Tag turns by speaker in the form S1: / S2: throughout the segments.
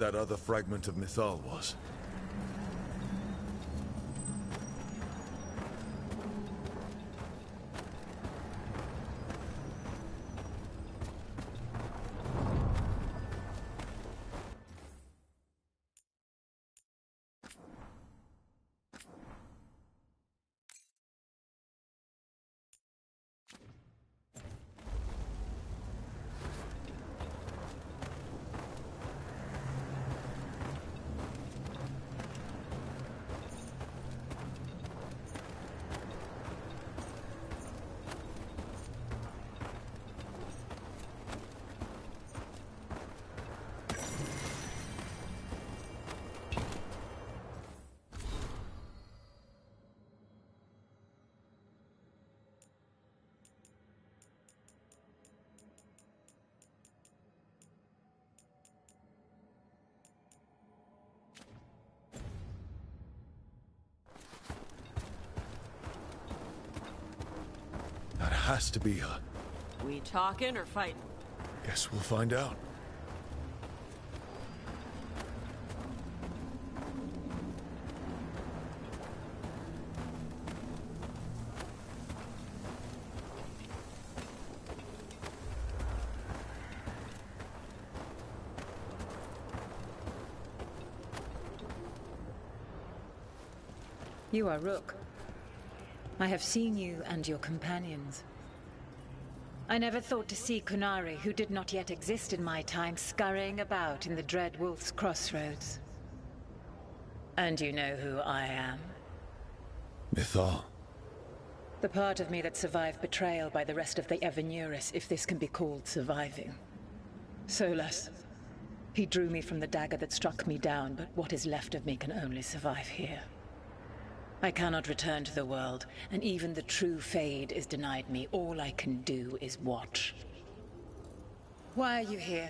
S1: that other fragment of Mythal was. That has to be her.
S2: We talking or fighting?
S1: Guess we'll find out.
S3: You are Rook. I have seen you and your companions. I never thought to see Kunari, who did not yet exist in my time, scurrying about in the Dread Wolf's crossroads. And you know who I am?
S1: Mythal.
S3: The part of me that survived betrayal by the rest of the Evenuris, if this can be called surviving. Solas. He drew me from the dagger that struck me down, but what is left of me can only survive here. I cannot return to the world, and even the true Fade is denied me. All I can do is watch. Why are you here?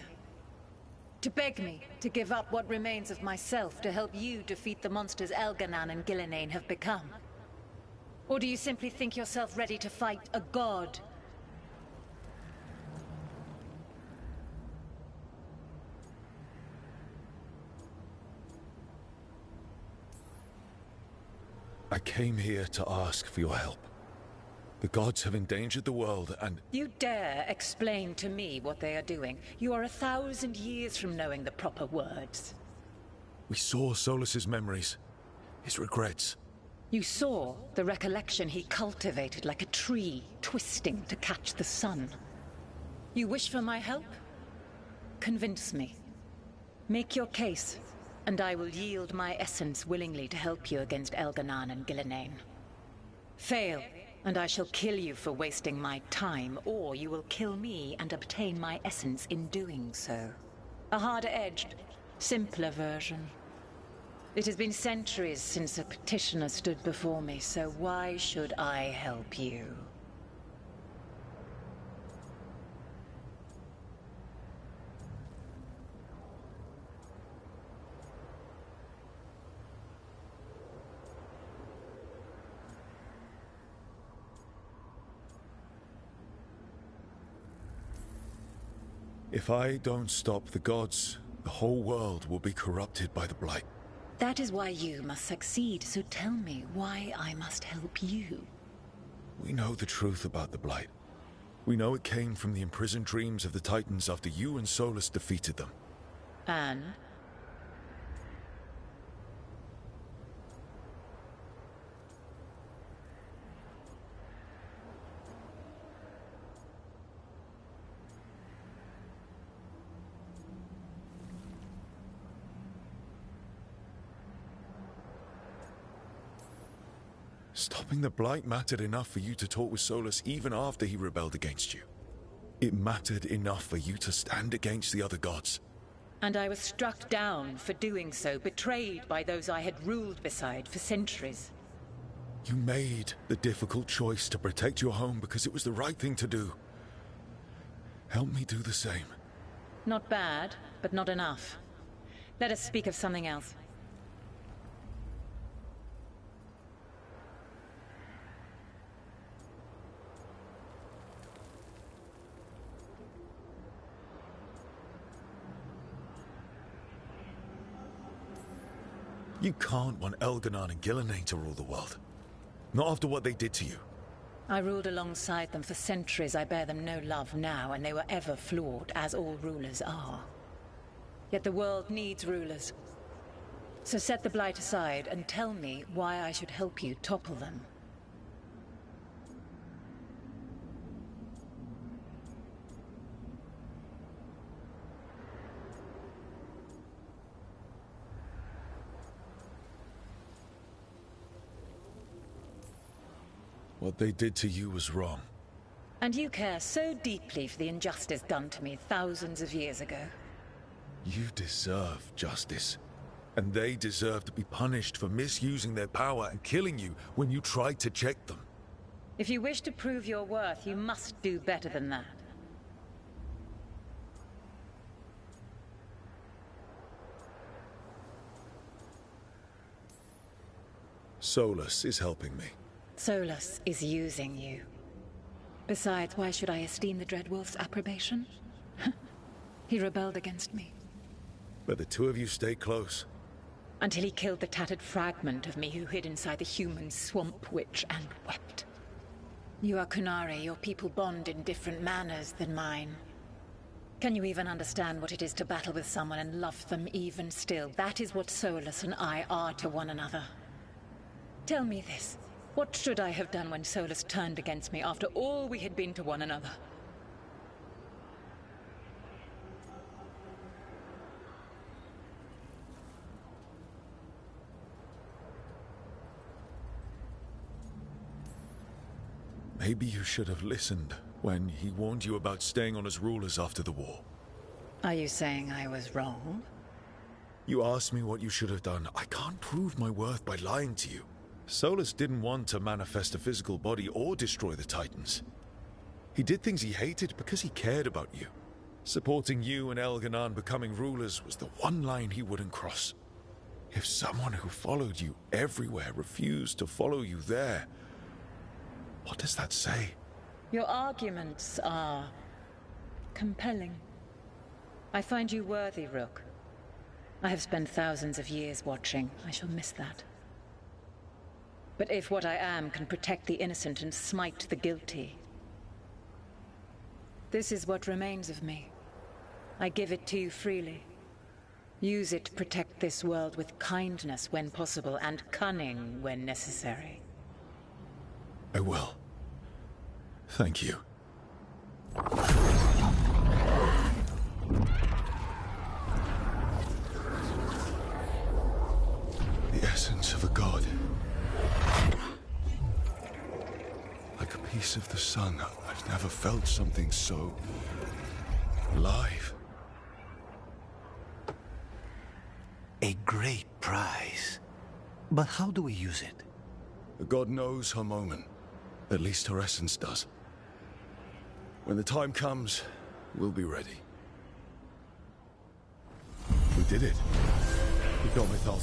S3: To beg me to give up what remains of myself to help you defeat the monsters Elganan and Gillenane have become? Or do you simply think yourself ready to fight a god?
S1: I came here to ask for your help. The gods have endangered the world and...
S3: You dare explain to me what they are doing? You are 1,000 years from knowing the proper words.
S1: We saw Solas's memories, his regrets.
S3: You saw the recollection he cultivated like a tree, twisting to catch the sun. You wish for my help? Convince me. Make your case, and I will yield my essence willingly to help you against Elganan and Gillenane. Fail, and I shall kill you for wasting my time, or you will kill me and obtain my essence in doing so. A harder-edged, simpler version. It has been centuries since a petitioner stood before me, so why should I help you?
S1: If I don't stop the gods, the whole world will be corrupted by the Blight.
S3: That is why you must succeed, so tell me why I must help you.
S1: We know the truth about the Blight. We know it came from the imprisoned dreams of the Titans after you and Solas defeated them.
S3: And?
S1: Stopping the Blight mattered enough for you to talk with Solas even after he rebelled against you. It mattered enough for you to stand against the other gods.
S3: And I was struck down for doing so, betrayed by those I had ruled beside for centuries.
S1: You made the difficult choice to protect your home because it was the right thing to do. Help me do the same.
S3: Not bad, but not enough. Let us speak of something else.
S1: You can't want Elganon and Gillenane to rule the world. Not after what they did to you.
S3: I ruled alongside them for centuries. I bear them no love now, and they were ever flawed, as all rulers are. Yet the world needs rulers. So set the Blight aside and tell me why I should help you topple them.
S1: What they did to you was wrong.
S3: And you care so deeply for the injustice done to me thousands of years ago.
S1: You deserve justice. And they deserve to be punished for misusing their power and killing you when you tried to check them.
S3: If you wish to prove your worth, you must do better than that.
S1: Solus is helping me.
S3: Solus is using you. Besides, why should I esteem the Dreadwolf's approbation? He rebelled against me.
S1: But the two of you stay close.
S3: Until he killed the tattered fragment of me who hid inside the human swamp witch and wept. You are Kunari, your people bond in different manners than mine. Can you even understand what it is to battle with someone and love them even still? That is what Solus and I are to one another. Tell me this. What should I have done when Solus turned against me after all we had been to one another?
S1: Maybe you should have listened when he warned you about staying on as rulers after the war.
S3: Are you saying I was wrong?
S1: You asked me what you should have done. I can't prove my worth by lying to you. Solus didn't want to manifest a physical body or destroy the Titans. He did things he hated because he cared about you. Supporting you and Elganon becoming rulers was the one line he wouldn't cross. If someone who followed you everywhere refused to follow you there, what does that say?
S3: Your arguments are compelling. I find you worthy, Rook. I have spent thousands of years watching. I shall miss that. But if what I am can protect the innocent and smite the guilty, this is what remains of me. I give it to you freely. Use it to protect this world with kindness when possible and cunning when necessary.
S1: I will. Thank you. The essence of a god. Like a piece of the sun. I've never felt something so alive.
S4: A great prize. But how do we use it?
S1: The god knows her moment. At least her essence does. When the time comes, we'll be ready. We did it. We got Mythal.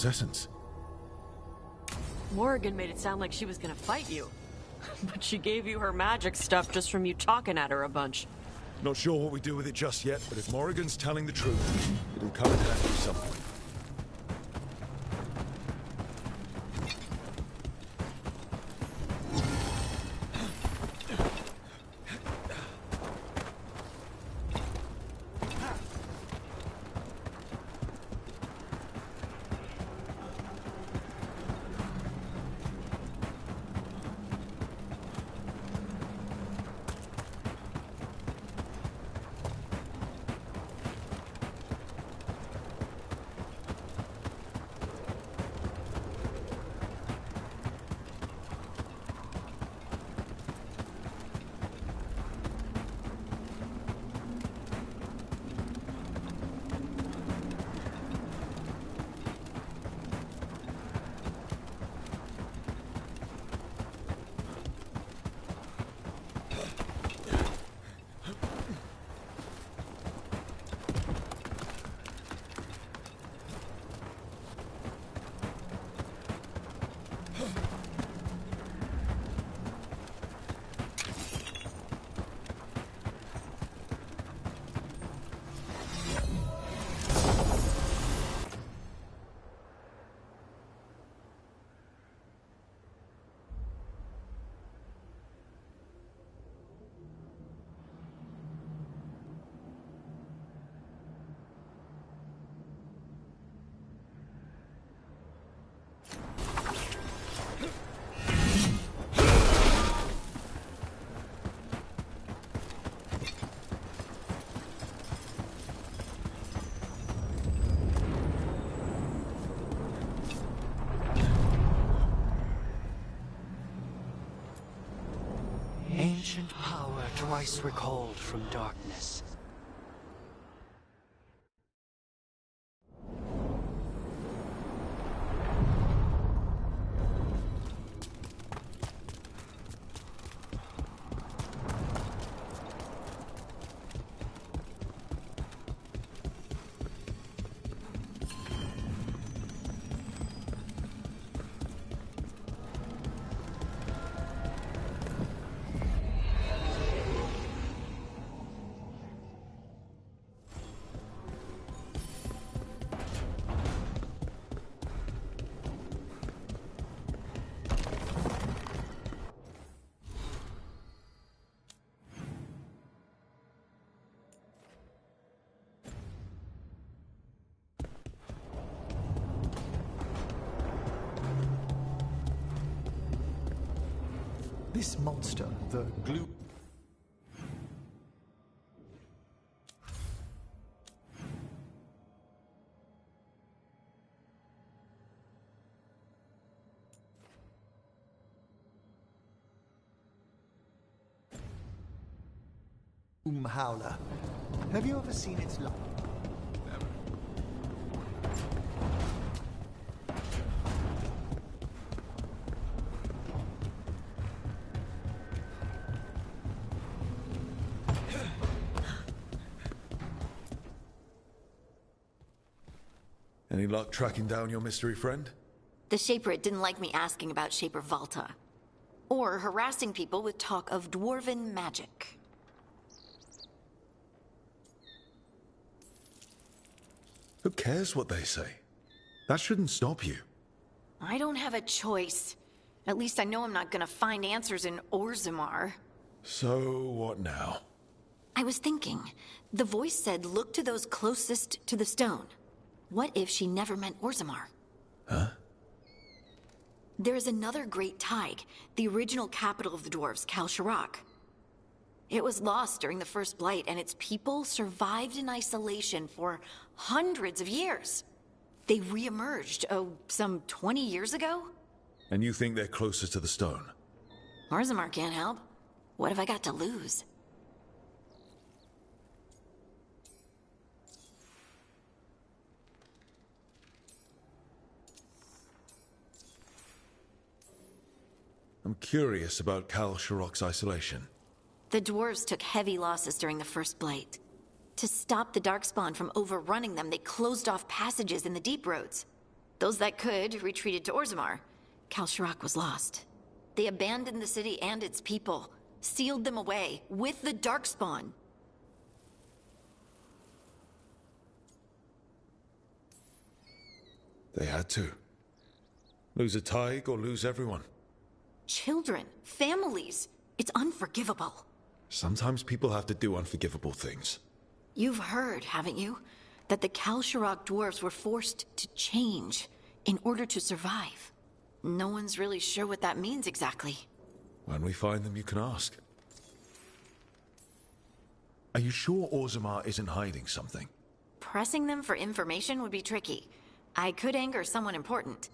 S1: Essence.
S2: Morrigan made it sound like she was gonna fight you. But she gave you her magic stuff just from you talking at her a bunch.
S1: Not sure what we do with it just yet, but if Morrigan's telling the truth, it'll come in handy at some point.
S5: twice recalled from darkness.
S6: This monster, the glue... Howler. Have you ever seen its like?
S1: Any luck tracking down your mystery friend?
S7: The Shaper didn't like me asking about Shaper Valta. Or harassing people with talk of dwarven magic.
S1: Who cares what they say? That shouldn't stop you.
S7: I don't have a choice. At least I know I'm not gonna find answers in Orzammar.
S1: So, what now?
S7: I was thinking, the voice said look to those closest to the stone. What if she never meant Orzammar?
S1: Huh?
S7: There is another great Tig, the original capital of the dwarves, Kalsharok. It was lost during the First Blight, and its people survived in isolation for hundreds of years. They re-emerged, some 20 years ago?
S1: And you think they're closer to the stone?
S7: Orzammar can't help. What have I got to lose?
S1: I'm curious about Kalsharok's isolation.
S7: The dwarves took heavy losses during the First Blight. To stop the Darkspawn from overrunning them, they closed off passages in the deep roads. Those that could retreated to Orzammar. Kalsharok was lost. They abandoned the city and its people, sealed them away with the Darkspawn.
S1: They had to. Lose a Tig or lose everyone.
S7: Children, families. It's unforgivable.
S1: Sometimes people have to do unforgivable things.
S7: You've heard, haven't you? That the Kalsharok dwarves were forced to change in order to survive. No one's really sure what that means exactly.
S1: When we find them, you can ask. Are you sure Orzammar isn't hiding something?
S7: Pressing them for information would be tricky. I could anger someone important.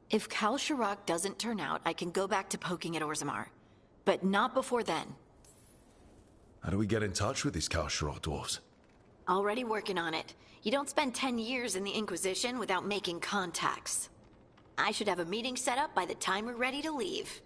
S7: If Kalsharok doesn't turn out, I can go back to poking at Orzammar. But not before then.
S1: How do we get in touch with these Kalsharok dwarves?
S7: Already working on it. You don't spend 10 years in the Inquisition without making contacts. I should have a meeting set up by the time we're ready to leave.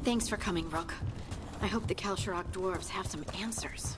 S7: Thanks for coming, Rook. I hope the Kalsharok dwarves have some answers.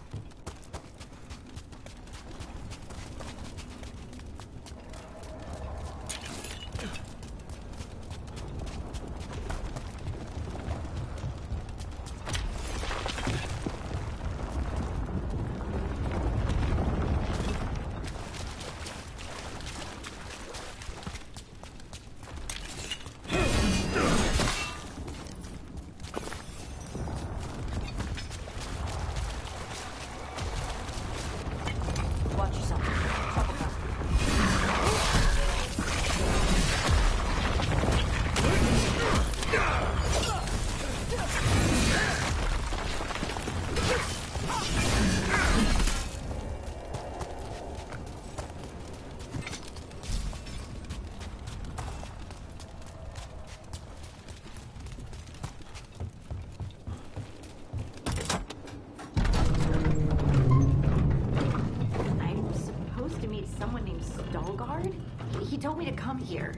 S7: come here.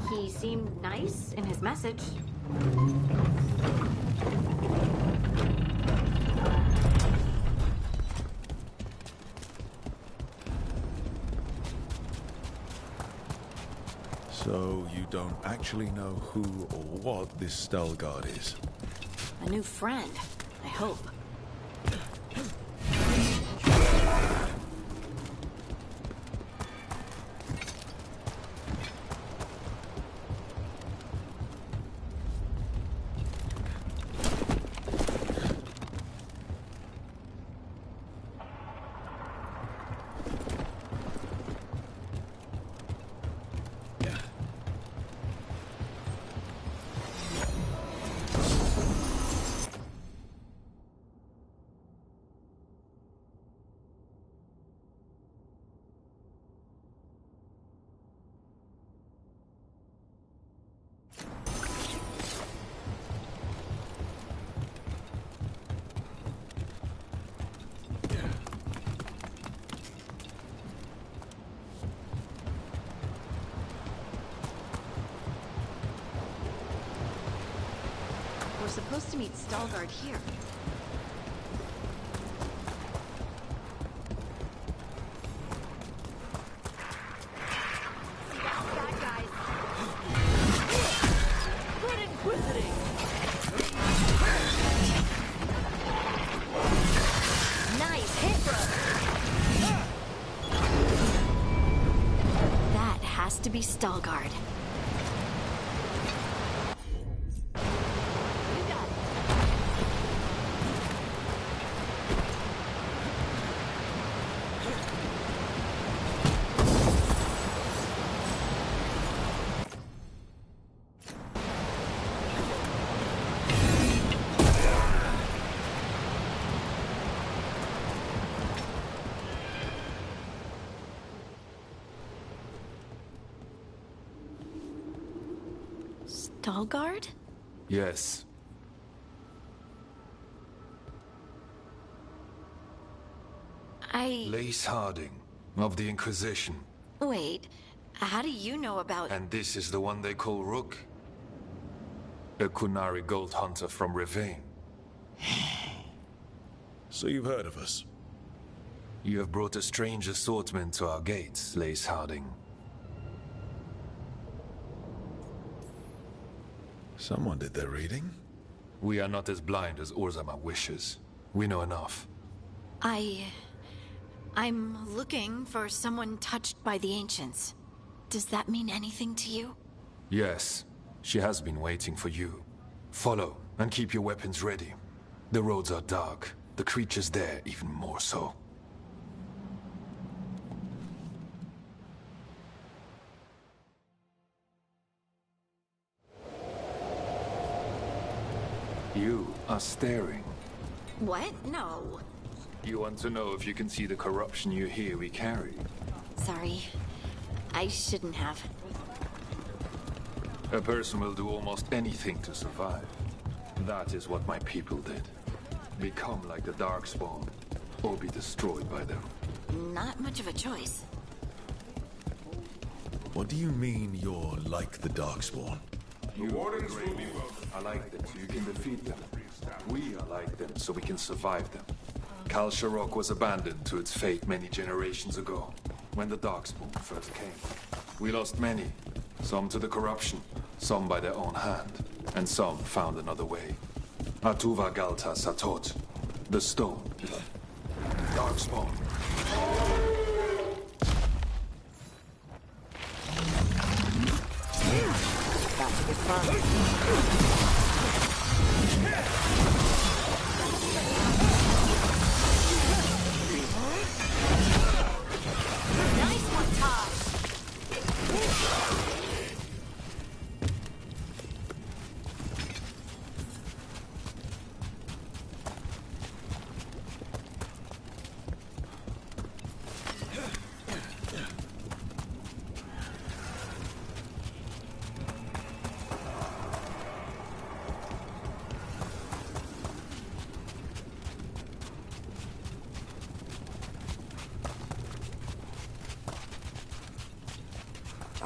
S7: He seemed nice in his message.
S1: So you don't actually know who or what this Veilguard is?
S7: A new friend, I hope. We're supposed to meet Veilguard here. Bad guys.
S2: Good inquisiting!
S7: Nice hit, brother. That has to be Veilguard. Veilguard?
S8: Yes. Lace Harding, of the Inquisition.
S7: Wait, how do you know about...
S8: And this is the one they call Rook? A Kunari gold hunter from Rivain.
S1: So you've heard of us?
S8: You have brought a strange assortment to our gates, Lace Harding.
S1: Someone did their reading?
S8: We are not as blind as Orzammar wishes. We know enough.
S7: I'm looking for someone touched by the Ancients. Does that mean anything to you?
S8: Yes. She has been waiting for you. Follow, and keep your weapons ready. The roads are dark. The creatures there even more so. You are staring.
S7: What? No.
S8: You want to know if you can see the corruption you hear we carry?
S7: Sorry. I shouldn't have.
S8: A person will do almost anything to survive. That is what my people did. Become like the Darkspawn, or be destroyed by them.
S7: Not much of a choice.
S1: What do you mean you're like the Darkspawn?
S8: The Wardens will be welcome. I like them so you can defeat them. We are like them so we can survive them. Kal Sharok was abandoned to its fate many generations ago, when the Darkspawn first came. We lost many, some to the corruption, some by their own hand, and some found another way. Atuva Galta Satot, the stone. Darkspawn.
S2: That's good fun.
S7: Nice one, Tosh!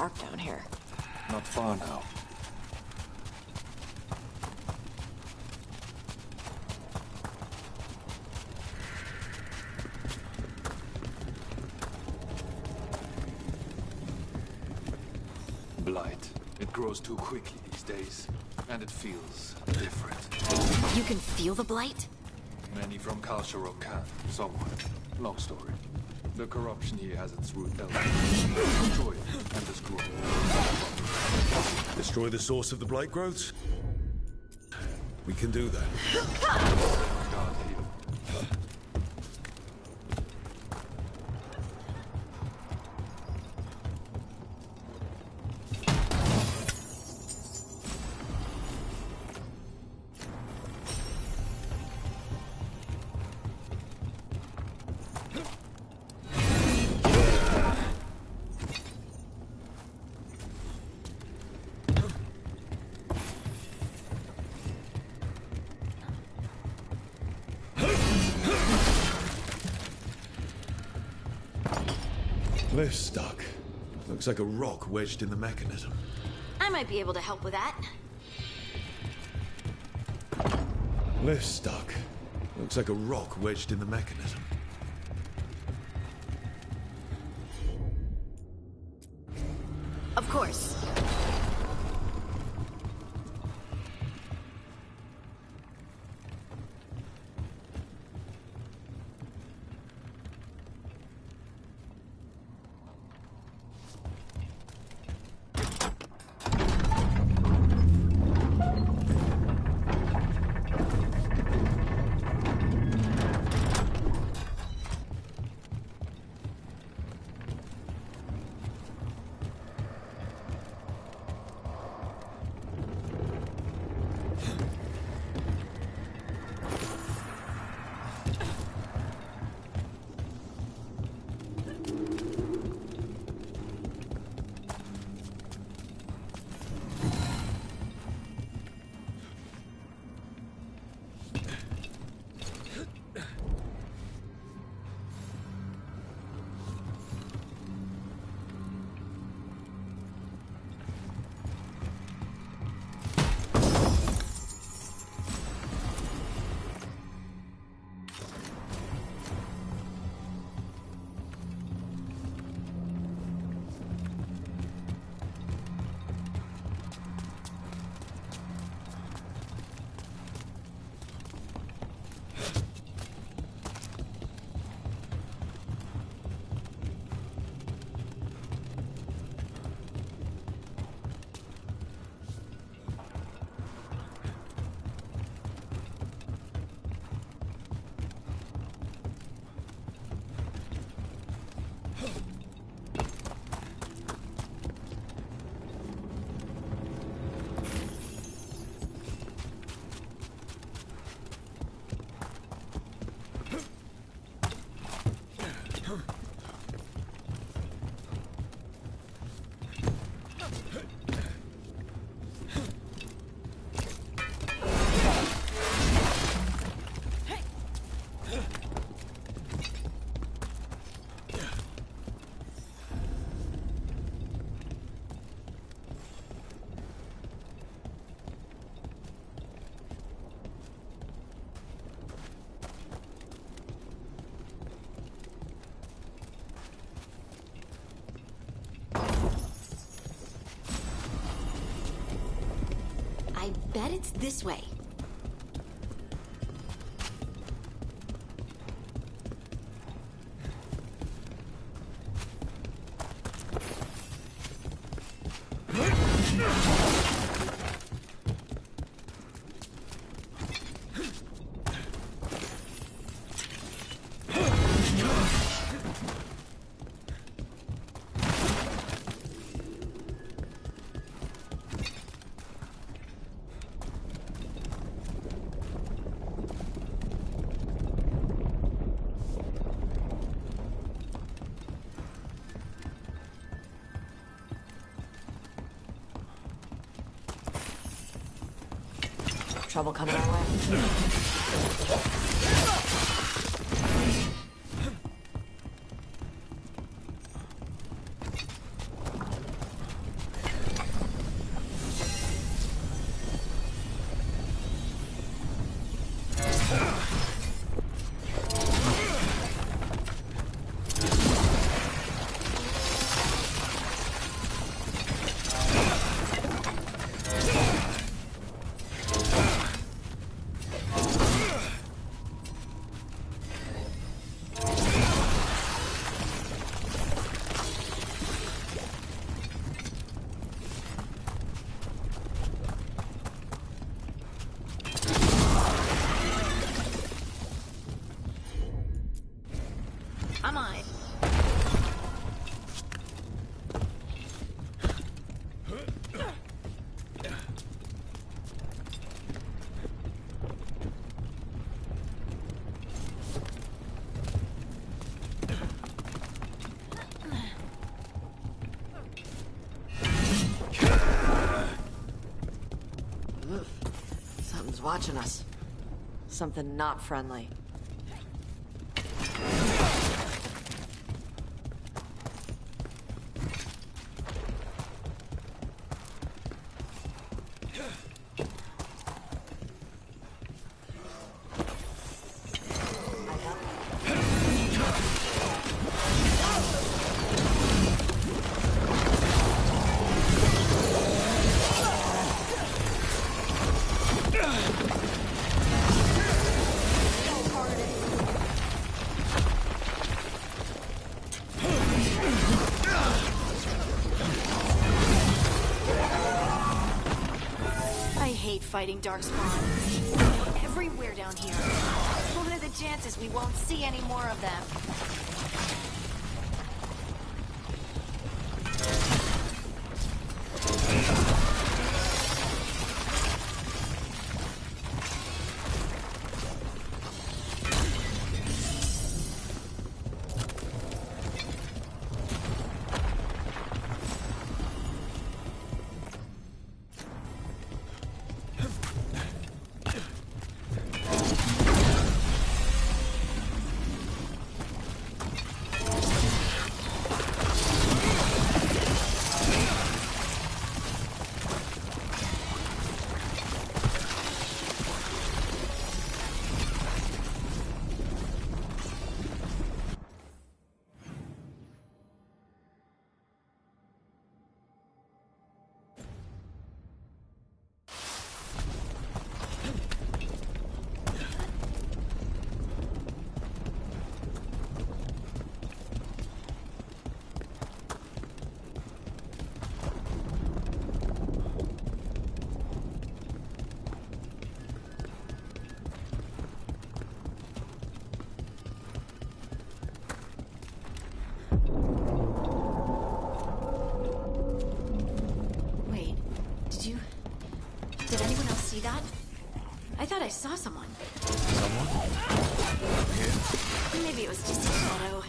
S2: dark down here.
S8: Not far now. Blight. It grows too quickly these days, and it feels different.
S7: You can feel the blight?
S8: Many from Kalsharok can, somewhat. Long story. The corruption here has its root elsewhere. Destroy it and destroy it.
S1: Destroy the source of the blight growths? We can do that.
S8: God heal.
S1: Lift's stuck. Looks like a rock wedged in the mechanism.
S7: I might be able to help with that.
S1: Lift's stuck. Looks like a rock wedged in the mechanism.
S7: Of course. I bet it's this way.
S2: Trouble coming our way.
S7: I'm on it.
S2: Something's watching us. Something not friendly.
S7: Fighting Darkspawn. Everywhere down here. What are the chances we won't see any more of them? Did anyone else see that? I thought I saw someone.
S1: Someone?
S7: Here? Maybe it was just a shadow.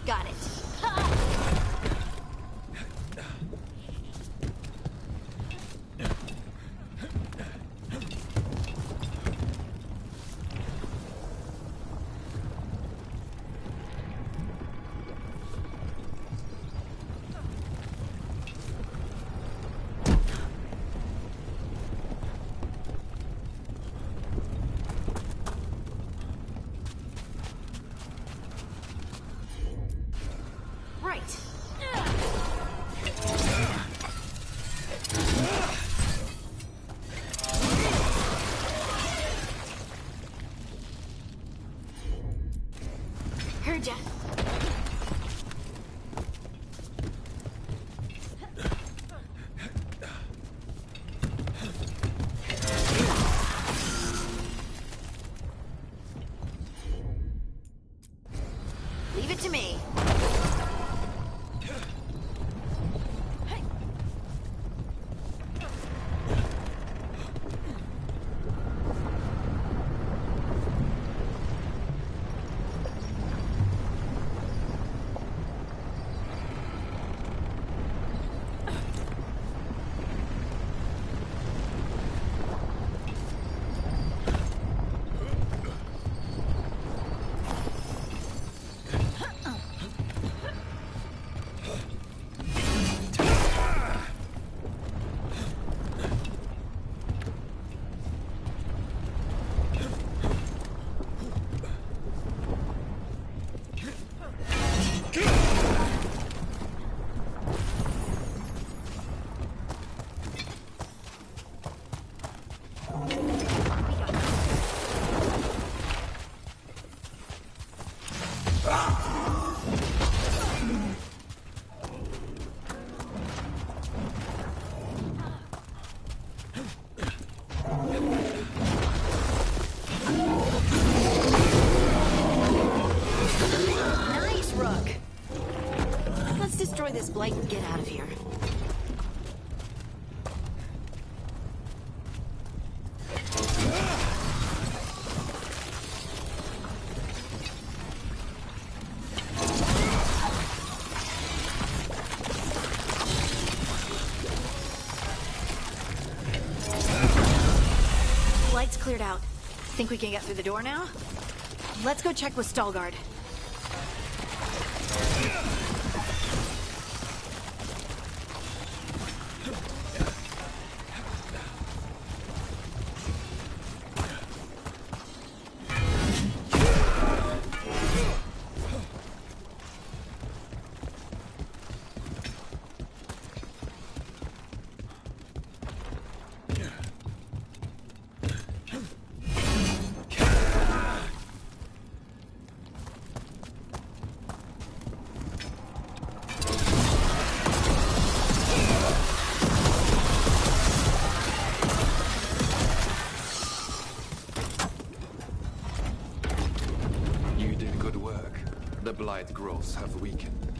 S7: Got it. cleared out. Think we can get through the door now? Let's go check with Stalguard.
S8: The blight growths have weakened.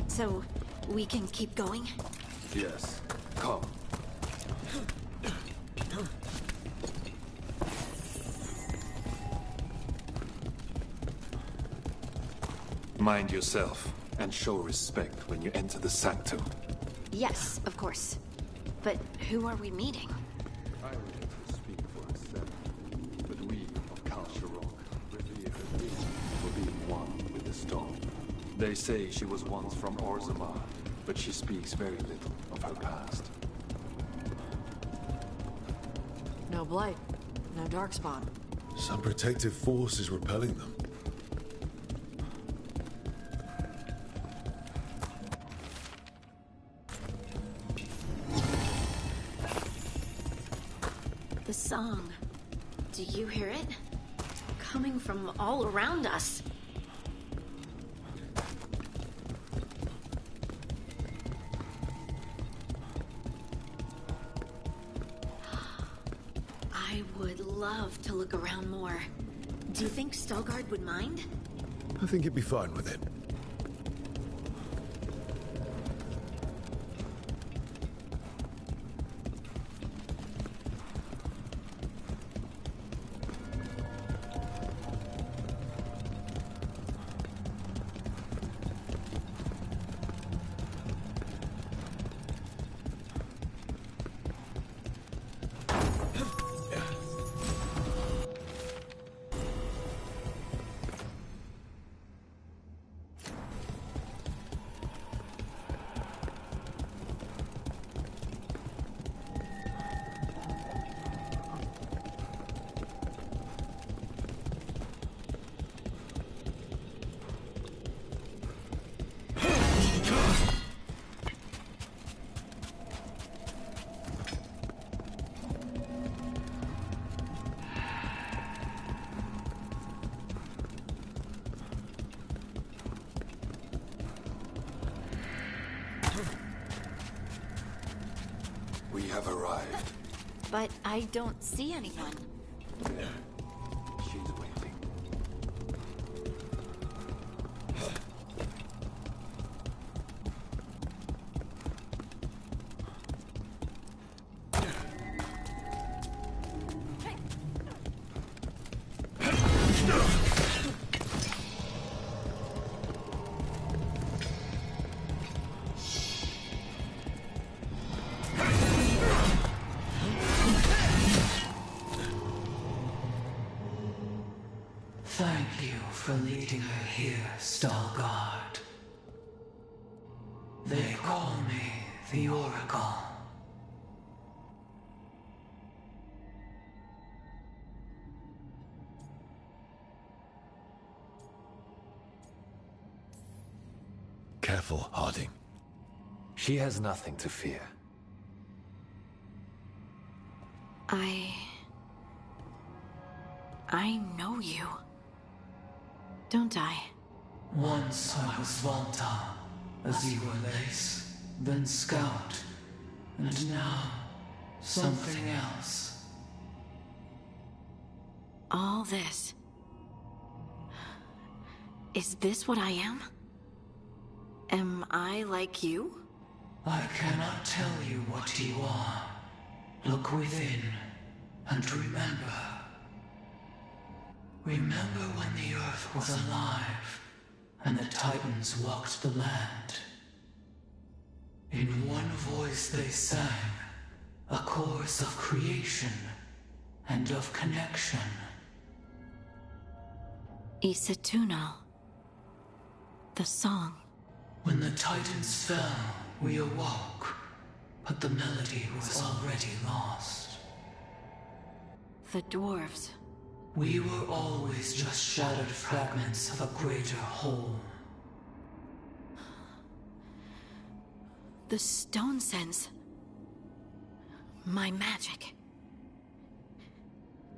S7: So, we can keep going?
S8: Yes. Come. Mind yourself, and show respect when you enter the sanctum.
S7: Yes, of course. But who are we meeting?
S8: I would have to speak for myself, but we of Kalsharok revere her reason for being one with the stone. They say she was once from Orzammar, but she speaks very little of her past.
S2: No blight, no darkspawn.
S1: Some protective force is repelling them.
S7: The song. Do you hear it? Coming from all around us. I would love to look around more. Do you think Stalguard would mind?
S1: I think he'd be fine with it.
S8: We have arrived.
S7: But I don't see anyone.
S8: There. She's waiting.
S5: Thank you for leading her here, Stalguard. They call me the Oracle.
S1: Careful, Harding.
S9: She has nothing to fear.
S7: I know you. Don't I?
S5: Once I was Volta, as you were Lace, then Scout, and now something else.
S7: All this. Is this what I am? Am I like you?
S5: I cannot tell you what you are. Look within, and remember. Remember when the Earth was alive, and the Titans walked the land. In one voice they sang, a chorus of creation, and of connection.
S7: Isatuno. The song.
S5: When the Titans fell, we awoke, but the melody was already lost.
S7: The dwarves.
S5: We were always just shattered fragments of a greater whole.
S7: The stone sense. My magic.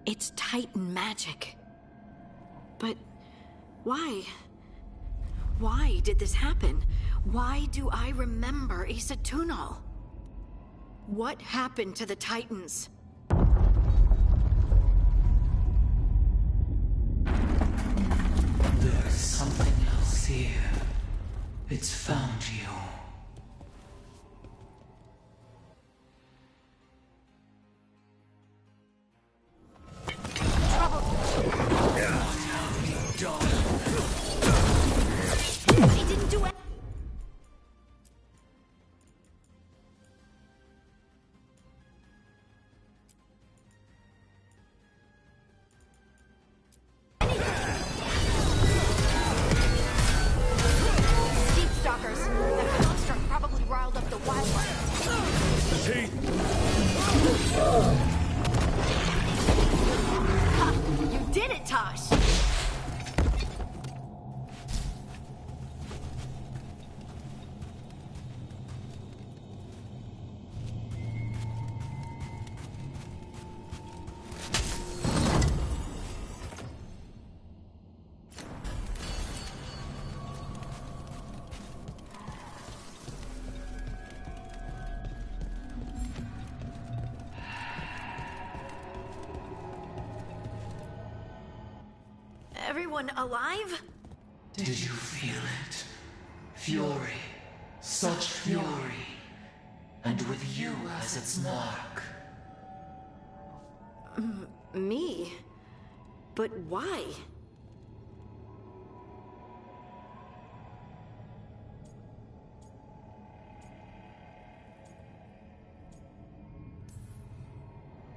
S7: It's Titan magic. But why? Why did this happen? Why do I remember Isatuno? What happened to the Titans?
S5: There's something else here. It's found you.
S7: I didn't do it. Deep stalkers. That construct probably riled up the wildlife.
S1: The teeth!
S7: You did it, Tosh! Everyone alive?
S5: Did you feel it? Fury. Such fury. And with you as its mark.
S7: Me? But why?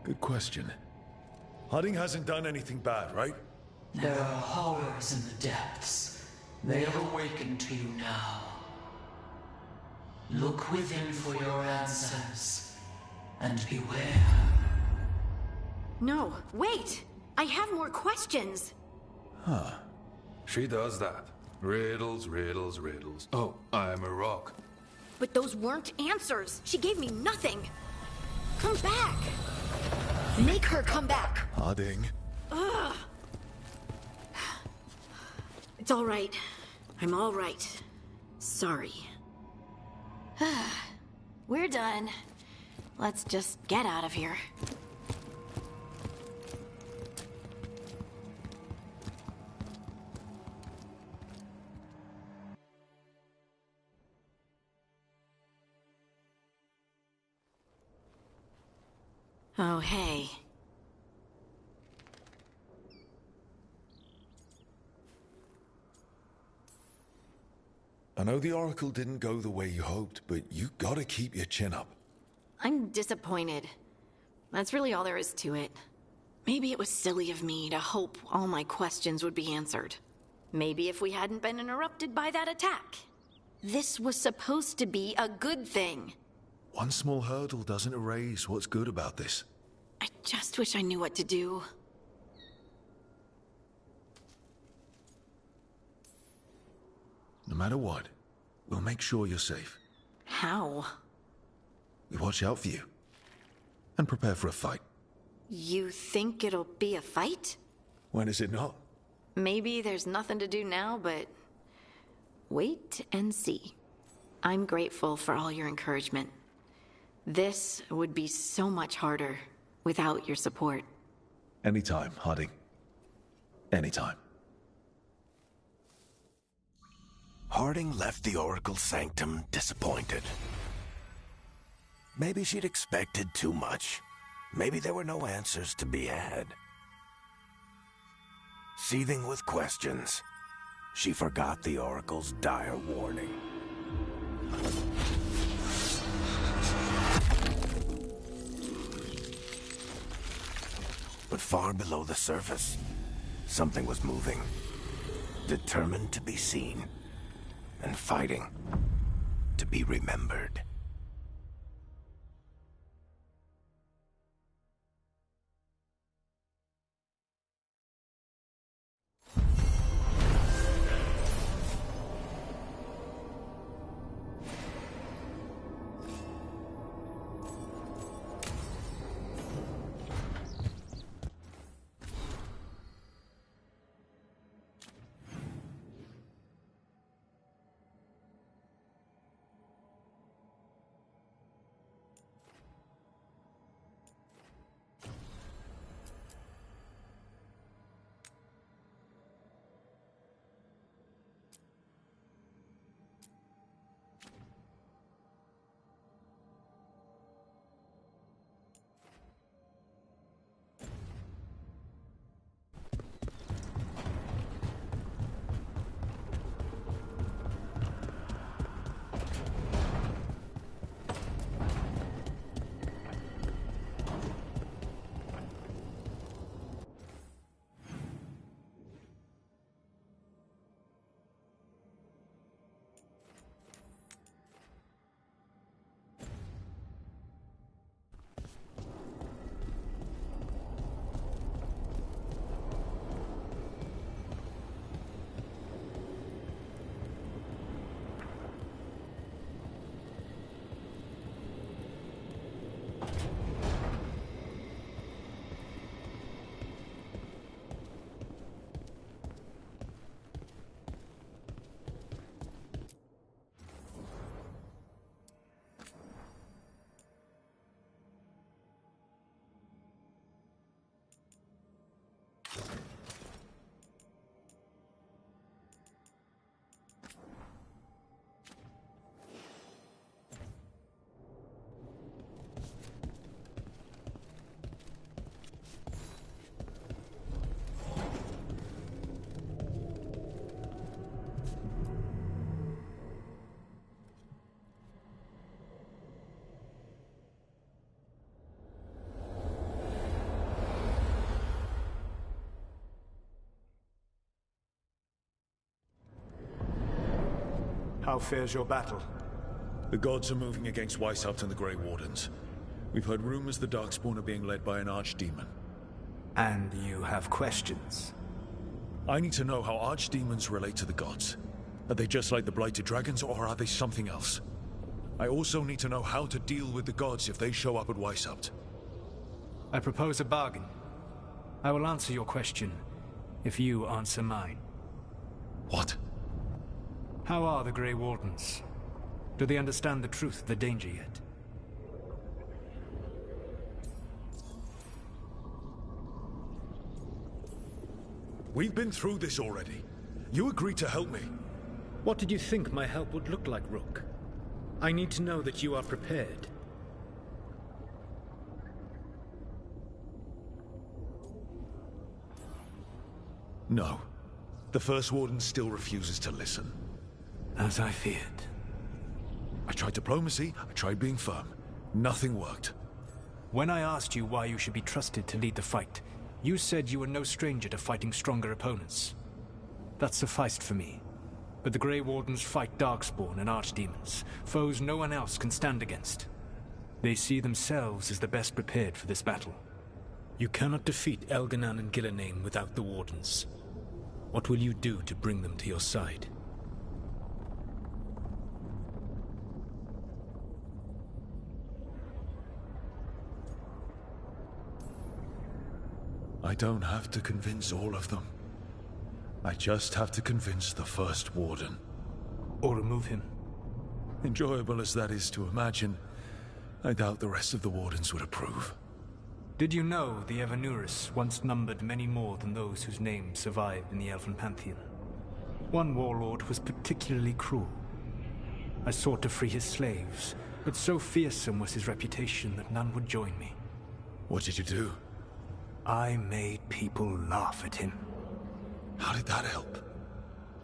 S1: Good question. Harding hasn't done anything bad, right?
S5: There are horrors in the depths. They have awakened to you now. Look within for your answers. And beware.
S7: No, wait! I have more questions!
S1: Huh.
S8: She does that. Riddles, riddles, riddles. Oh, I'm a rock.
S7: But those weren't answers! She gave me nothing! Come back! Make her come back!
S1: Harding.
S7: Ugh! It's all right. I'm all right. Sorry. We're done. Let's just get out of here. Oh, hey.
S1: I know the Oracle didn't go the way you hoped, but you gotta keep your chin up.
S7: I'm disappointed. That's really all there is to it. Maybe it was silly of me to hope all my questions would be answered. Maybe if we hadn't been interrupted by that attack. This was supposed to be a good thing.
S1: One small hurdle doesn't erase what's good about this.
S7: I just wish I knew what to do.
S1: No matter what, we'll make sure you're safe.
S7: How?
S1: We watch out for you. And prepare for a fight.
S7: You think it'll be a fight?
S1: When is it not?
S7: Maybe there's nothing to do now, but wait and see. I'm grateful for all your encouragement. This would be so much harder without your support.
S1: Anytime, Harding. Anytime.
S10: Harding left the Oracle Sanctum disappointed. Maybe she'd expected too much. Maybe there were no answers to be had. Seething with questions, she forgot the Oracle's dire warning. But far below the surface, something was moving. Determined to be seen. And fighting to be remembered.
S6: How fares your battle?
S1: The gods are moving against Weishaupt and the Grey Wardens. We've heard rumors the Darkspawn are being led by an archdemon.
S6: And you have questions?
S1: I need to know how archdemons relate to the gods. Are they just like the Blighted Dragons, or are they something else? I also need to know how to deal with the gods if they show up at Weishaupt.
S11: I propose a bargain. I will answer your question if you answer mine.
S1: What?
S11: How are the Grey Wardens? Do they understand the truth of the danger yet?
S1: We've been through this already. You agreed to help me.
S11: What did you think my help would look like, Rook? I need to know that you are prepared.
S1: No. The First Warden still refuses to listen.
S11: As I feared.
S1: I tried diplomacy, I tried being firm. Nothing worked.
S11: When I asked you why you should be trusted to lead the fight, you said you were no stranger to fighting stronger opponents. That sufficed for me. But the Grey Wardens fight Darkspawn and Archdemons, foes no one else can stand against. They see themselves as the best prepared for this battle. You cannot defeat Elganan and Gillenane without the Wardens. What will you do to bring them to your side?
S1: I don't have to convince all of them. I just have to convince the First Warden.
S11: Or remove him.
S1: Enjoyable as that is to imagine, I doubt the rest of the Wardens would approve.
S11: Did you know the Evanuris once numbered many more than those whose names survived in the Elven Pantheon? One warlord was particularly cruel. I sought to free his slaves, but so fearsome was his reputation that none would join me.
S1: What did you do?
S11: I made people laugh at him.
S1: How did that help?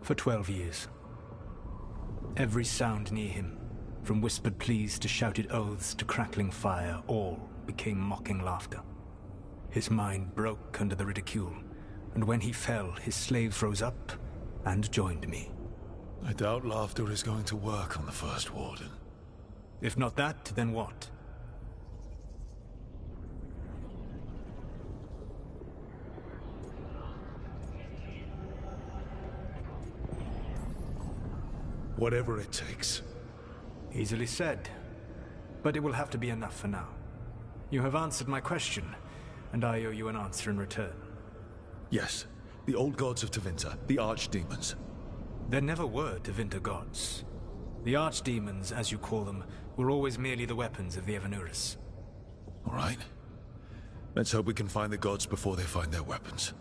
S11: For 12 years. Every sound near him, from whispered pleas to shouted oaths to crackling fire, all became mocking laughter. His mind broke under the ridicule, and when he fell, his slaves rose up and joined me.
S1: I doubt laughter is going to work on the First Warden.
S11: If not that, then what?
S1: Whatever it takes.
S11: Easily said. But it will have to be enough for now. You have answered my question, and I owe you an answer in return.
S1: Yes. The old gods of Tevinter, the archdemons.
S11: There never were Tevinter gods. The archdemons, as you call them, were always merely the weapons of the Evanuris.
S1: All right. Let's hope we can find the gods before they find their weapons.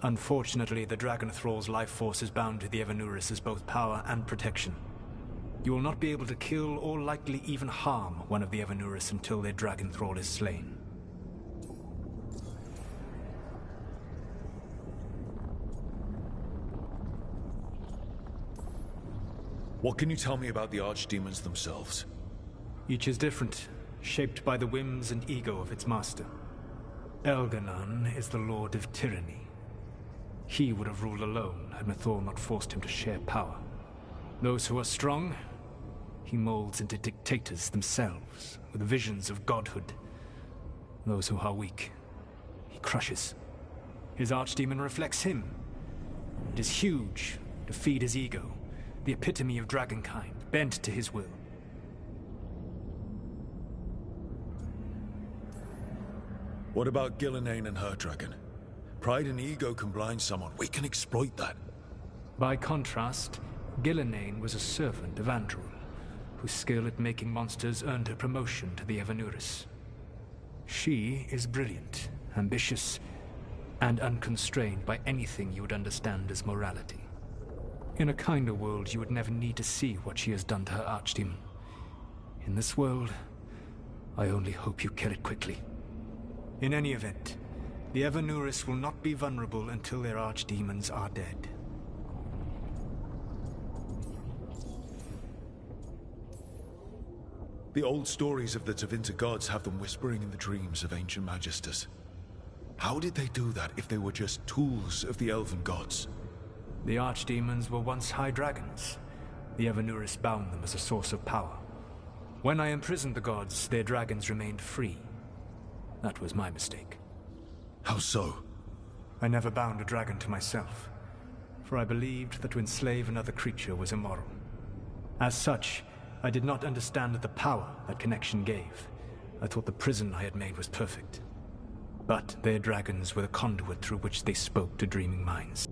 S11: Unfortunately, the Dragon Thrall's life force is bound to the Evanuris as both power and protection. You will not be able to kill or likely even harm one of the Evanuris until their Dragon Thrall is slain.
S1: What can you tell me about the archdemons themselves?
S11: Each is different, shaped by the whims and ego of its master. Elganon is the Lord of Tyranny. He would have ruled alone had Mathor not forced him to share power. Those who are strong, he molds into dictators themselves, with visions of godhood. Those who are weak, he crushes. His archdemon reflects him. It is huge, to feed his ego, the epitome of dragonkind, bent to his will.
S1: What about Gillenane and her dragon? Pride and ego can blind someone. We can exploit that.
S11: By contrast, Gillenane was a servant of Andrul, whose skill at making monsters earned her promotion to the Evanuris. She is brilliant, ambitious, and unconstrained by anything you would understand as morality. In a kinder world, you would never need to see what she has done to her archdemon. In this world, I only hope you kill it quickly. In any event, the Evanuris will not be vulnerable until their archdemons are dead.
S1: The old stories of the Tevinter gods have them whispering in the dreams of ancient magisters. How did they do that if they were just tools of the elven gods?
S11: The archdemons were once high dragons. The Evanuris bound them as a source of power. When I imprisoned the gods, their dragons remained free. That was my mistake.
S1: How so?
S11: I never bound a dragon to myself, for I believed that to enslave another creature was immoral. As such, I did not understand the power that connection gave. I thought the prison I had made was perfect. But their dragons were the conduit through which they spoke to dreaming minds.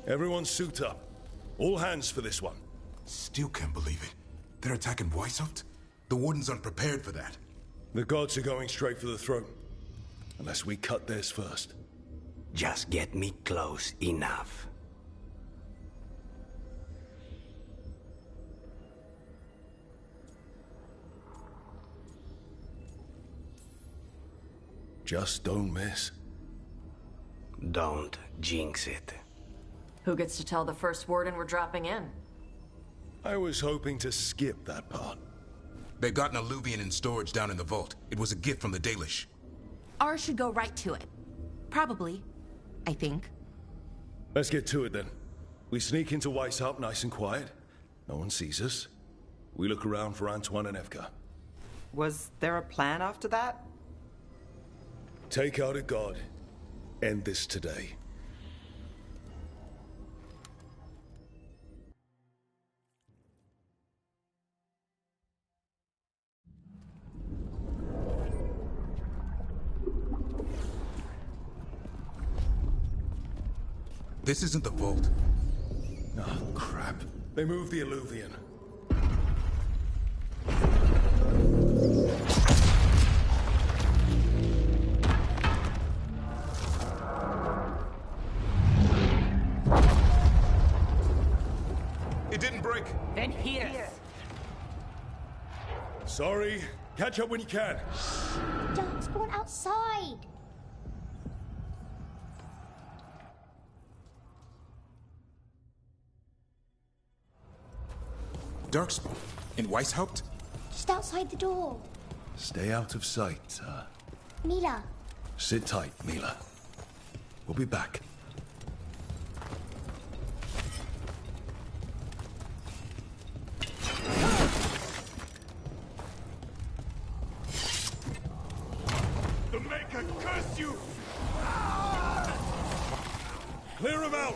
S1: Everyone suit up. All hands for this one.
S12: Still can't believe it. They're attacking Weishaupt? The Warden's unprepared for that.
S1: The gods are going straight for the throne. Unless we cut theirs first.
S4: Just get me close enough.
S1: Just don't miss.
S4: Don't jinx it.
S2: Who gets to tell the first warden we're dropping in?
S1: I was hoping to skip that part.
S12: They've got an alluvian in storage down in the vault. It was a gift from the Dalish.
S13: Ours should go right to it. Probably. I think.
S1: Let's get to it then. We sneak into Weishaupt nice and quiet. No one sees us. We look around for Antoine and Evka.
S14: Was there a plan after that?
S1: Take out a god. End this today.
S12: This isn't the vault.
S1: Oh, crap. They moved the alluvian.
S12: It didn't break.
S13: Then here.
S1: Sorry. Catch up when you can.
S15: Darkspawn outside.
S12: Darkspawn? In Weishaupt?
S15: Just outside the door.
S1: Stay out of sight.
S15: Mila.
S1: Sit tight, Mila. We'll be back.
S12: The Maker curse you!
S1: Clear him out!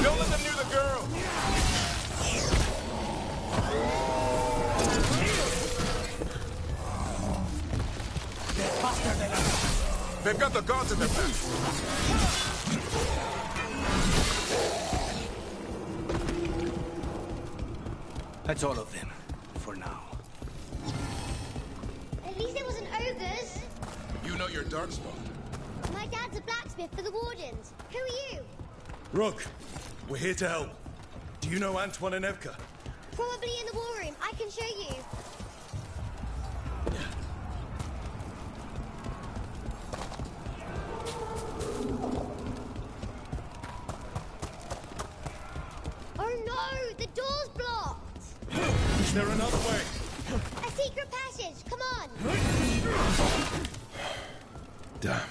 S12: Don't let them near the girl! They've got the gods in their back.
S4: That's all of them, for now.
S15: At least it wasn't ogres.
S12: You know your Darkspawn.
S15: My dad's a blacksmith for the Wardens. Who are you?
S1: Rook, we're here to help. Do you know Antoine and Evka?
S15: Probably in the war room. I can show you. Oh no! The door's blocked!
S1: Is there another way?
S15: A secret passage! Come on!
S1: Damn.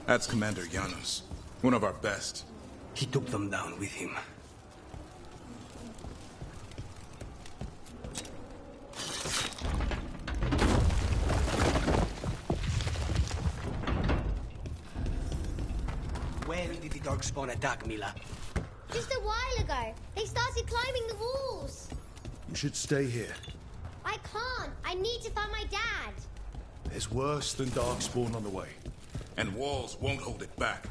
S12: That's Commander Janos. One of our best.
S4: He took them down with him. When did the Darkspawn attack, Mila?
S15: Just a while ago. They started climbing the walls.
S1: You should stay here.
S15: I can't. I need to find my dad.
S1: There's worse than Darkspawn on the way.
S12: And walls won't hold it back.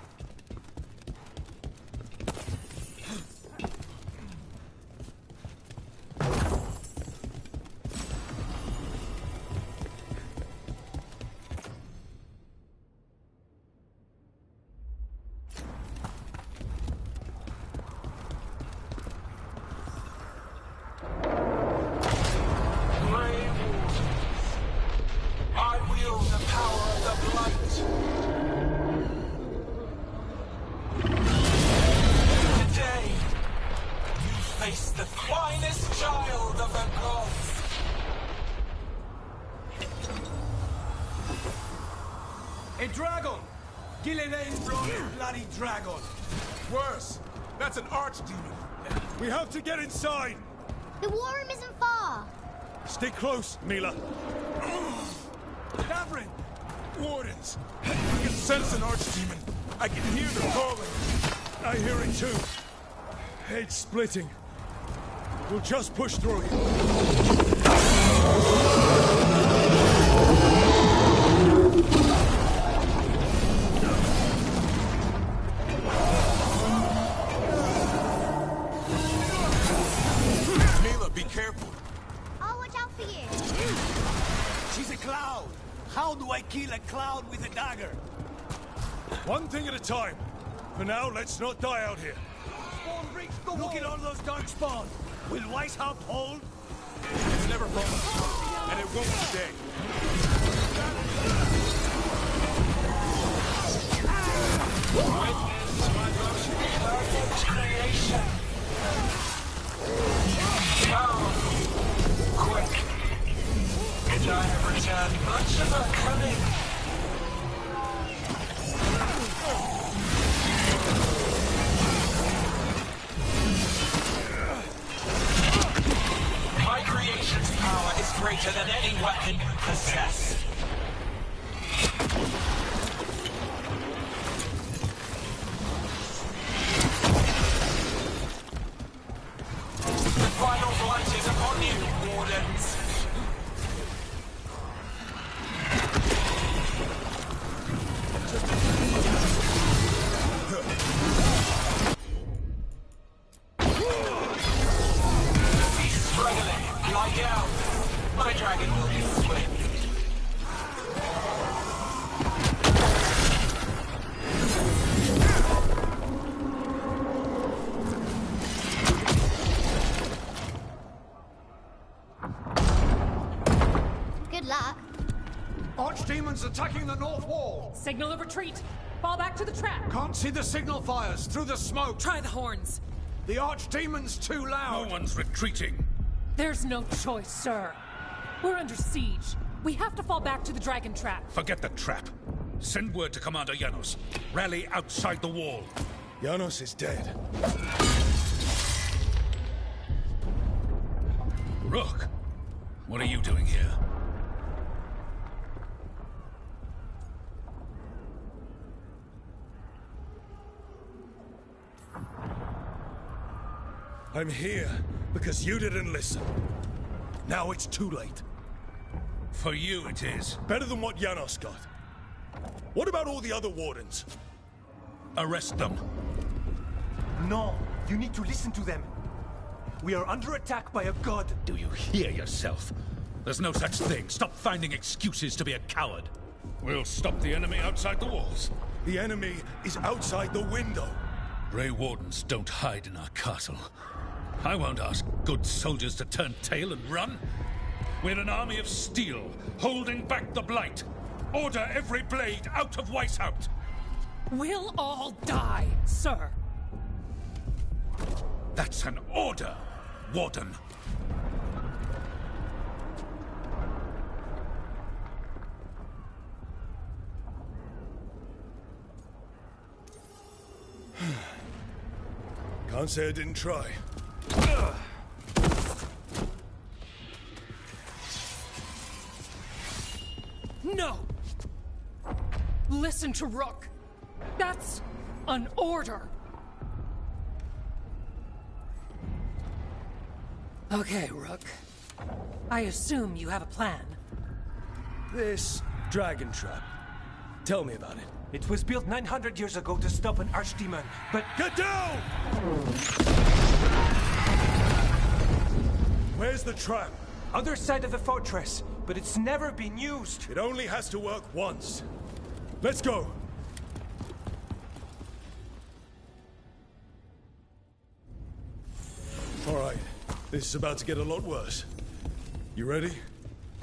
S16: A dragon! Gillivain bloody dragon!
S12: Worse! That's an archdemon!
S1: We have to get inside!
S15: The war room isn't far.
S1: Stay close, Mila.
S16: Davrin!
S12: Wardens! I can sense an archdemon! I can hear them calling!
S1: I hear it too. It's splitting. We'll just push through it.
S16: careful.
S15: I'll watch out for you.
S16: She's a cloud. How do I kill a cloud with a dagger?
S1: One thing at a time. For now, let's not die out here.
S16: Look at all those darkspawn. Will Weishaupt hold?
S1: It's never promised, and it won't today.
S5: Witness my most perfect creation. Come, quick. And I have returned much of our cunning. My creation's power is greater than any weapon you possess. The final blight is upon you, Wardens. He's struggling. Lie down. My dragon will be swift.
S15: Good luck.
S16: Archdemons attacking the north wall.
S17: Signal of retreat. Fall back to the trap.
S16: Can't see the signal fires through the smoke.
S17: Try the horns.
S16: The Archdemon's too loud.
S18: No one's retreating.
S17: There's no choice, sir. We're under siege. We have to fall back to the dragon trap.
S18: Forget the trap. Send word to Commander Janos. Rally outside the wall.
S1: Janos is dead.
S18: Rook, what are you doing here?
S1: I'm here because you didn't listen. Now it's too late.
S18: For you it is.
S1: Better than what Janos got. What about all the other wardens?
S18: Arrest them.
S16: No, you need to listen to them. We are under attack by a god.
S18: Do you hear yourself? There's no such thing. Stop finding excuses to be a coward. We'll stop the enemy outside the walls.
S1: The enemy is outside the window.
S18: Grey Wardens don't hide in our castle. I won't ask good soldiers to turn tail and run. We're an army of steel, holding back the blight. Order every blade out of Weishaupt.
S17: We'll all die, sir.
S18: That's an order, Warden.
S1: Can't say I didn't try.
S17: No! Listen to Rook. That's an order. Okay, Rook. I assume you have a plan.
S16: This dragon trap. Tell me about it. It was built 900 years ago to stop an archdemon, but...
S1: Get down! Where's the trap?
S16: Other side of the fortress, but it's never been used.
S1: It only has to work once. Let's go. All right. This is about to get a lot worse. You ready?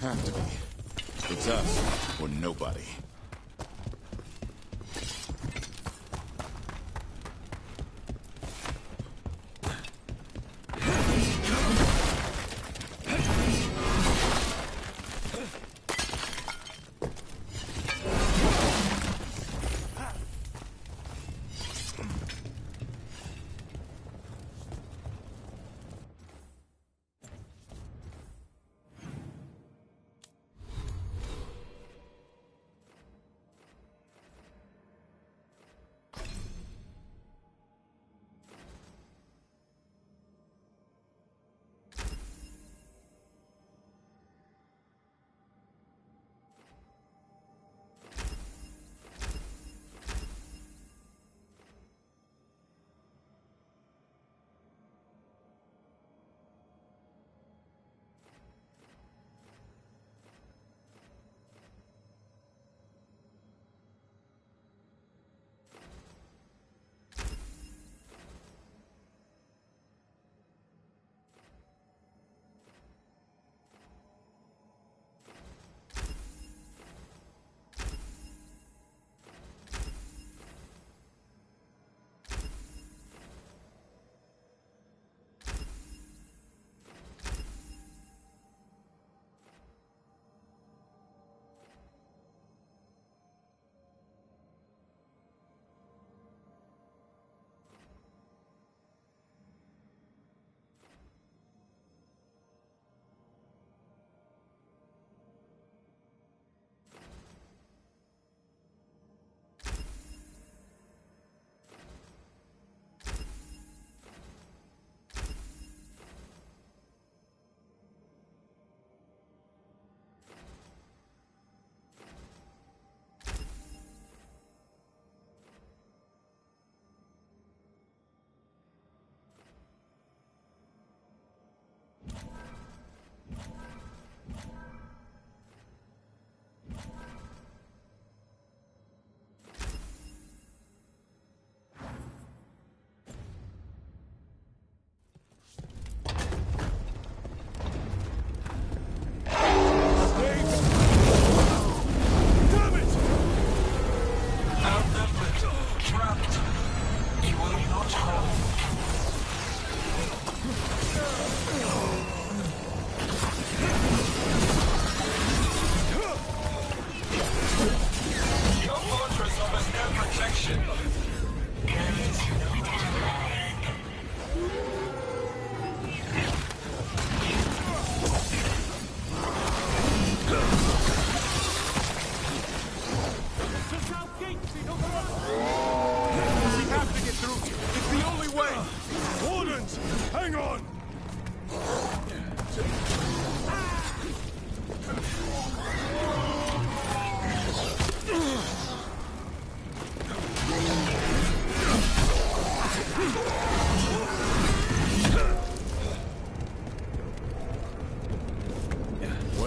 S12: Have to be. It's us or nobody.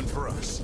S12: for us.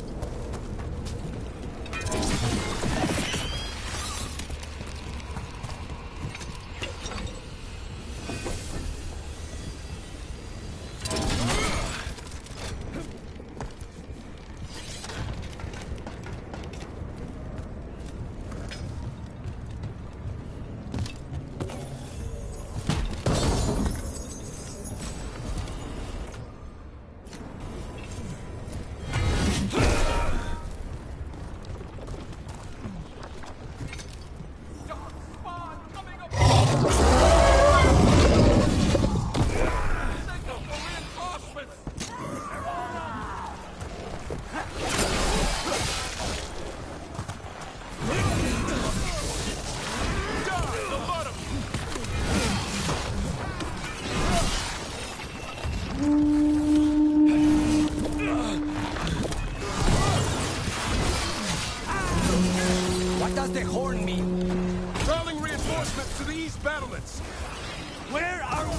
S16: What does the horn mean? Calling reinforcements to the east battlements. Where are we?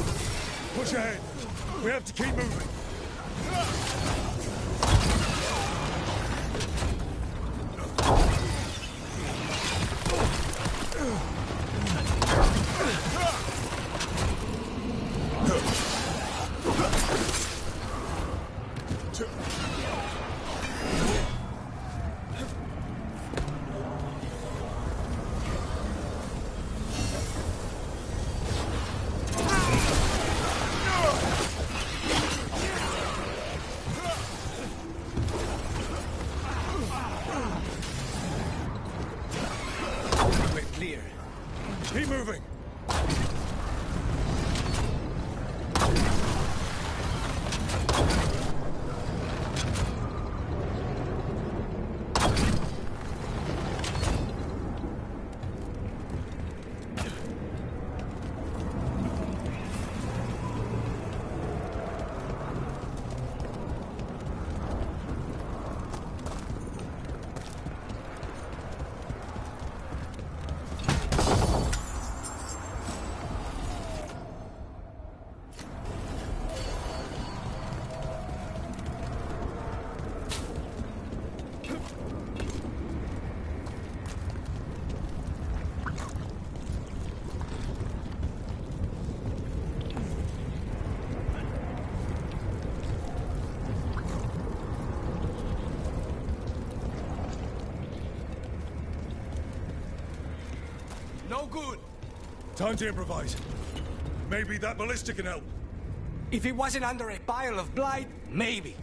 S12: Push ahead. We have to keep moving. Keep moving!
S16: No good.
S12: Time to improvise. Maybe that ballista can help.
S16: If it wasn't under a pile of blight, maybe.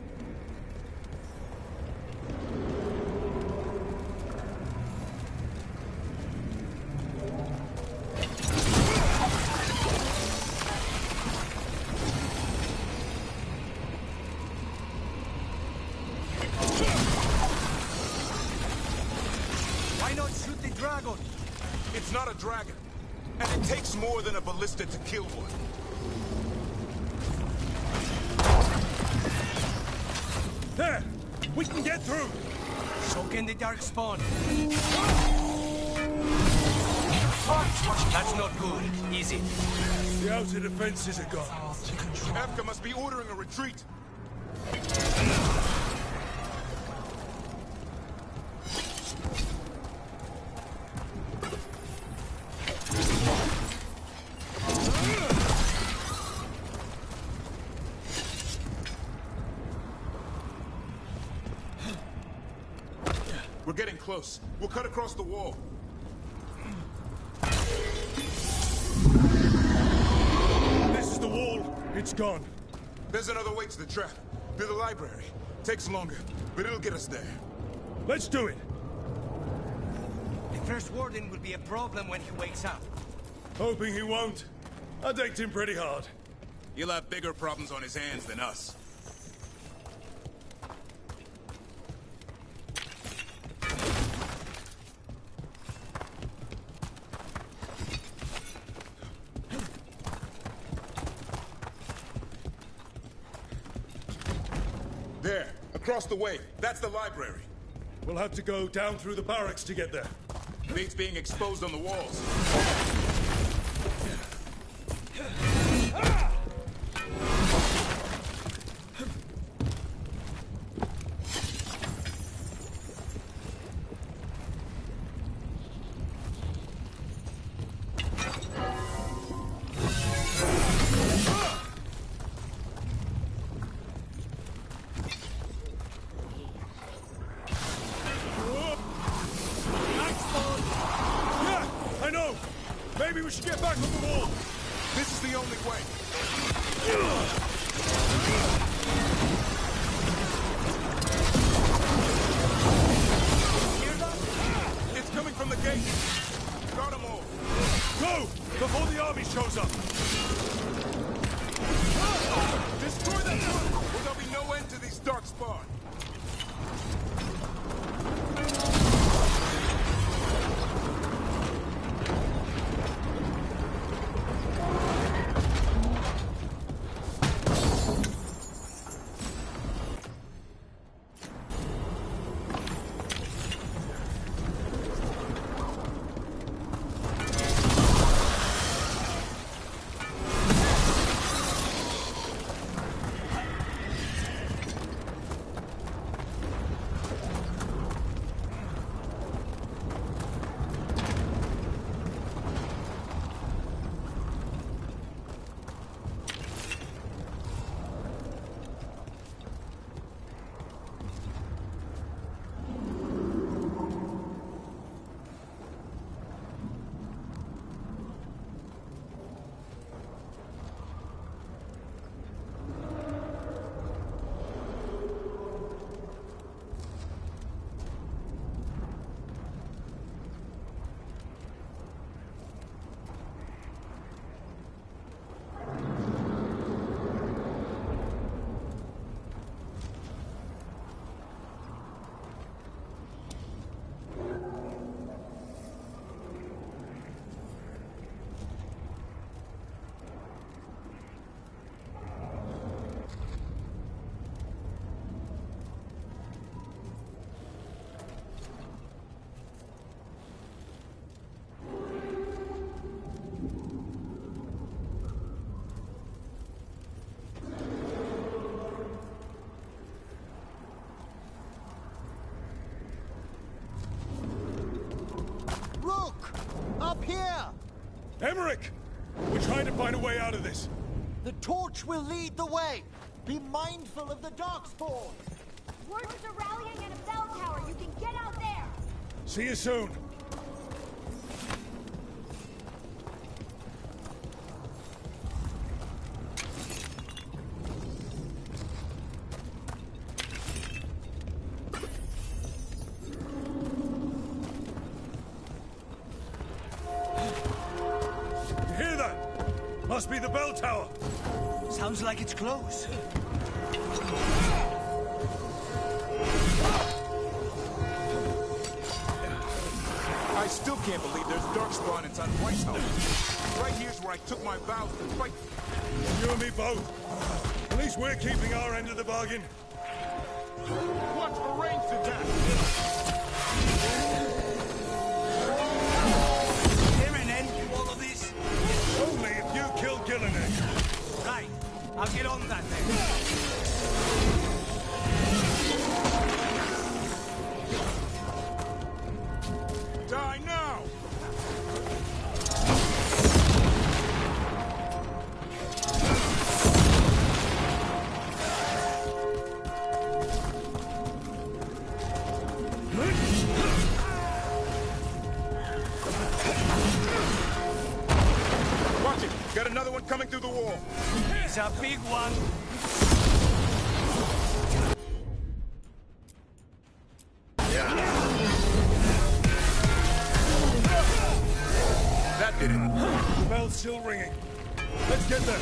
S16: Why not shoot the dragon?
S12: It's not a dragon, and it takes more than a ballista to kill one. There! We can get through!
S16: So can the darkspawn. That's not good, is it?
S12: The outer defenses are gone. Evka must be ordering a retreat. We're getting close. We'll cut across the wall. This is the wall. It's gone. There's another way to the trap. Through the library. Takes longer, but it'll get us there. Let's do it.
S16: The first warden will be a problem when he wakes up.
S12: Hoping he won't. I decked him pretty hard. He'll have bigger problems on his hands than us. There, across the way. That's the library. We'll have to go down through the barracks to get there. Means being exposed on the walls. should get back on the wall! This is the only way. It's coming from the gate. Got them all. Go! Before the army shows up! Destroy that tunnel, or there'll be no end to these darkspawn.
S6: Up here!
S12: Emmerich! We're trying to find a way out of this.
S6: The torch will lead the way. Be mindful of the darkspawn.
S15: Words are rallying at a bell tower. You can get out there.
S12: See you soon. Must be the bell tower.
S6: Sounds like it's close.
S12: I still can't believe there's darkspawn inside White's house. Right here's where I took my vows to fight. You and me both. At least we're keeping our end of the bargain. Watch for ranged attack. Only if you kill Gillinan.
S6: Right. I'll get on that then.
S12: Die now! Watch it! Got another one coming through the wall.
S6: He's a big one.
S12: That did it. The bell's still ringing. Let's get there.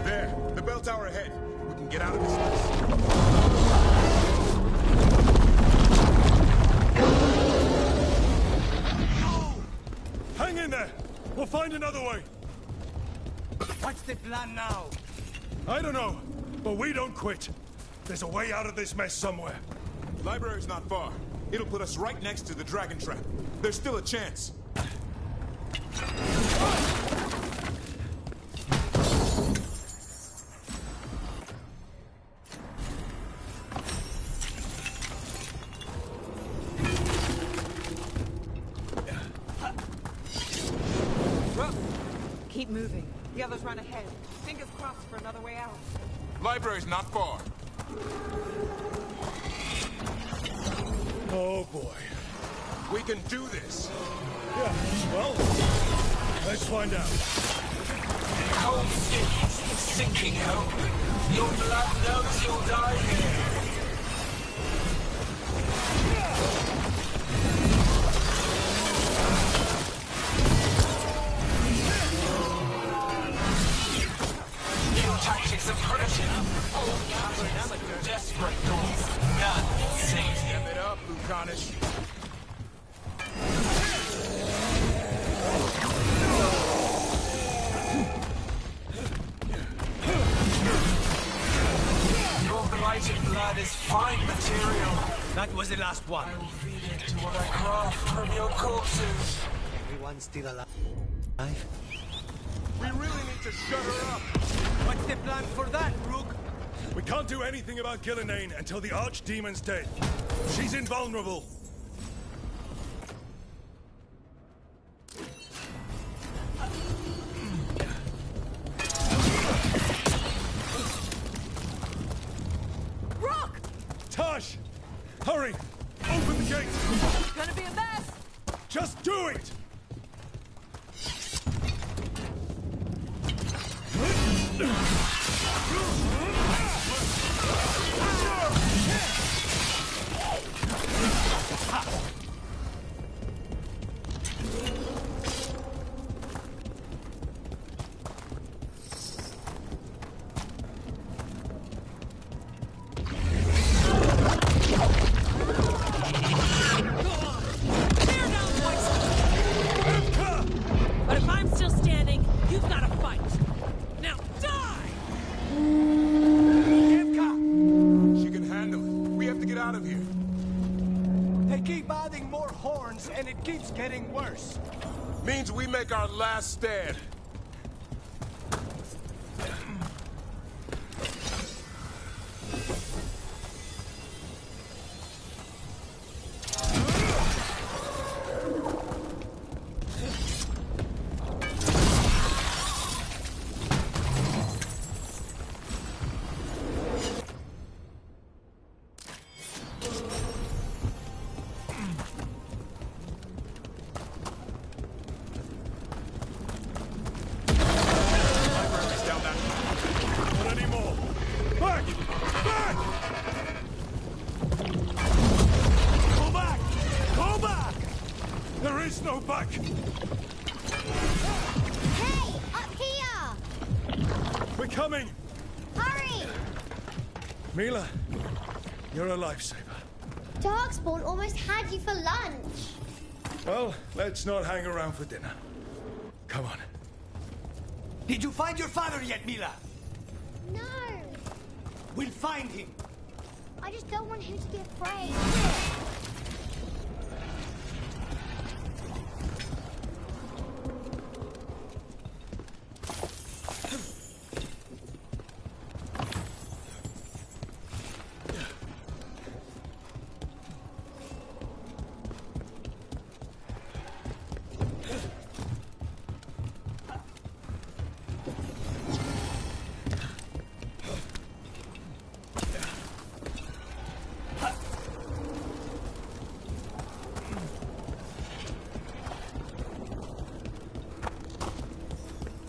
S12: There, the bell tower ahead. We can get out of this mess. Hang in there! We'll find another way!
S6: What's the plan now?
S12: I don't know, but we don't quit. There's a way out of this mess somewhere. Library's not far. It'll put us right next to the dragon trap. There's still a chance.
S14: Keep moving. The others run ahead. Fingers crossed for another way out.
S12: Library's not far. Oh boy. We can do this.
S1: Yeah, well, let's find out.
S5: Cold stings, sinking hope. Your blood knows you'll die here. New tactics of primitive. Old captains, desperate doors. None safe.
S12: Step it up, Lucanish.
S5: Your blighted blood is fine material.
S16: That was the last one.
S5: I will feed it to what I craft from your corpses.
S16: Everyone's still alive?
S12: We really need to shut her up.
S16: What's the plan for that, Rook?
S1: We can't do anything about Gillinane until the Archdemon's dead. She's invulnerable.
S2: Rook!
S1: Tash! Hurry! Open the gate!
S2: It's gonna be a mess!
S1: Just do it!
S2: But if I'm still standing, you've got to fight. Now die!
S12: She can handle it. We have to get out of here.
S16: They keep adding more horns, and it keeps getting worse.
S12: Means we make our last stand. No back!
S15: Hey, up here!
S1: We're coming!
S15: Hurry!
S1: Mila, you're a lifesaver.
S15: Darkspawn almost had you for lunch.
S1: Well, let's not hang around for dinner. Come on.
S16: Did you find your father yet, Mila?
S15: No.
S16: We'll find him.
S15: I just don't want him to be afraid.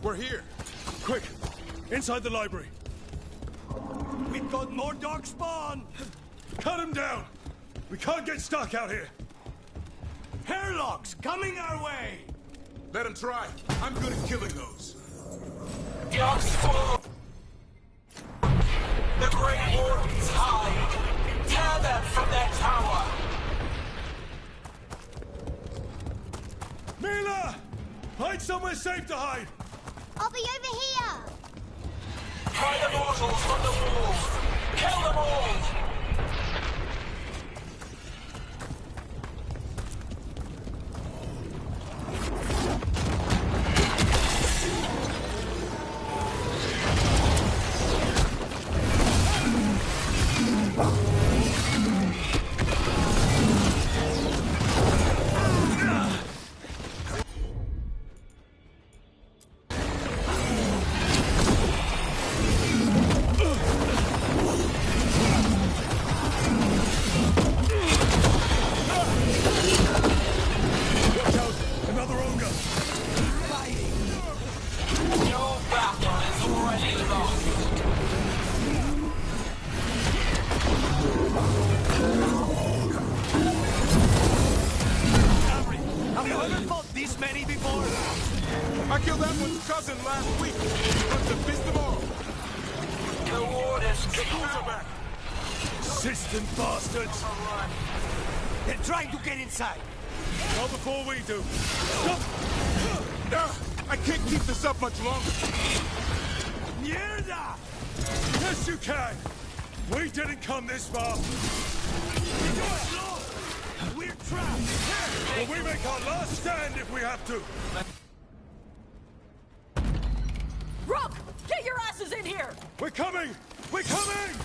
S12: We're here.
S1: Quick! Inside the library.
S16: We've got more Darkspawn!
S1: Cut him down! We can't get stuck out here!
S16: Hairlocks coming our way!
S12: Let him try. I'm good at killing those.
S5: Darkspawn! The Great Warden's hide! Tear them from their tower!
S1: Mila! Find somewhere safe to hide!
S15: I'll be over here!
S5: Pry the mortals from the walls! Kill them all!
S12: 2,000 last week. Let's have fist them all.
S4: The warders
S12: Schools are back.
S16: Persistent bastards! They're trying to get inside.
S12: Not before we do. Stop! I can't keep this up much longer.
S16: Mierda!
S12: Yes, you can. We didn't come this far.
S16: We're trapped.
S12: Well, we make our last stand if we have to.
S2: Rook! Get your asses in here!
S12: We're coming! We're coming!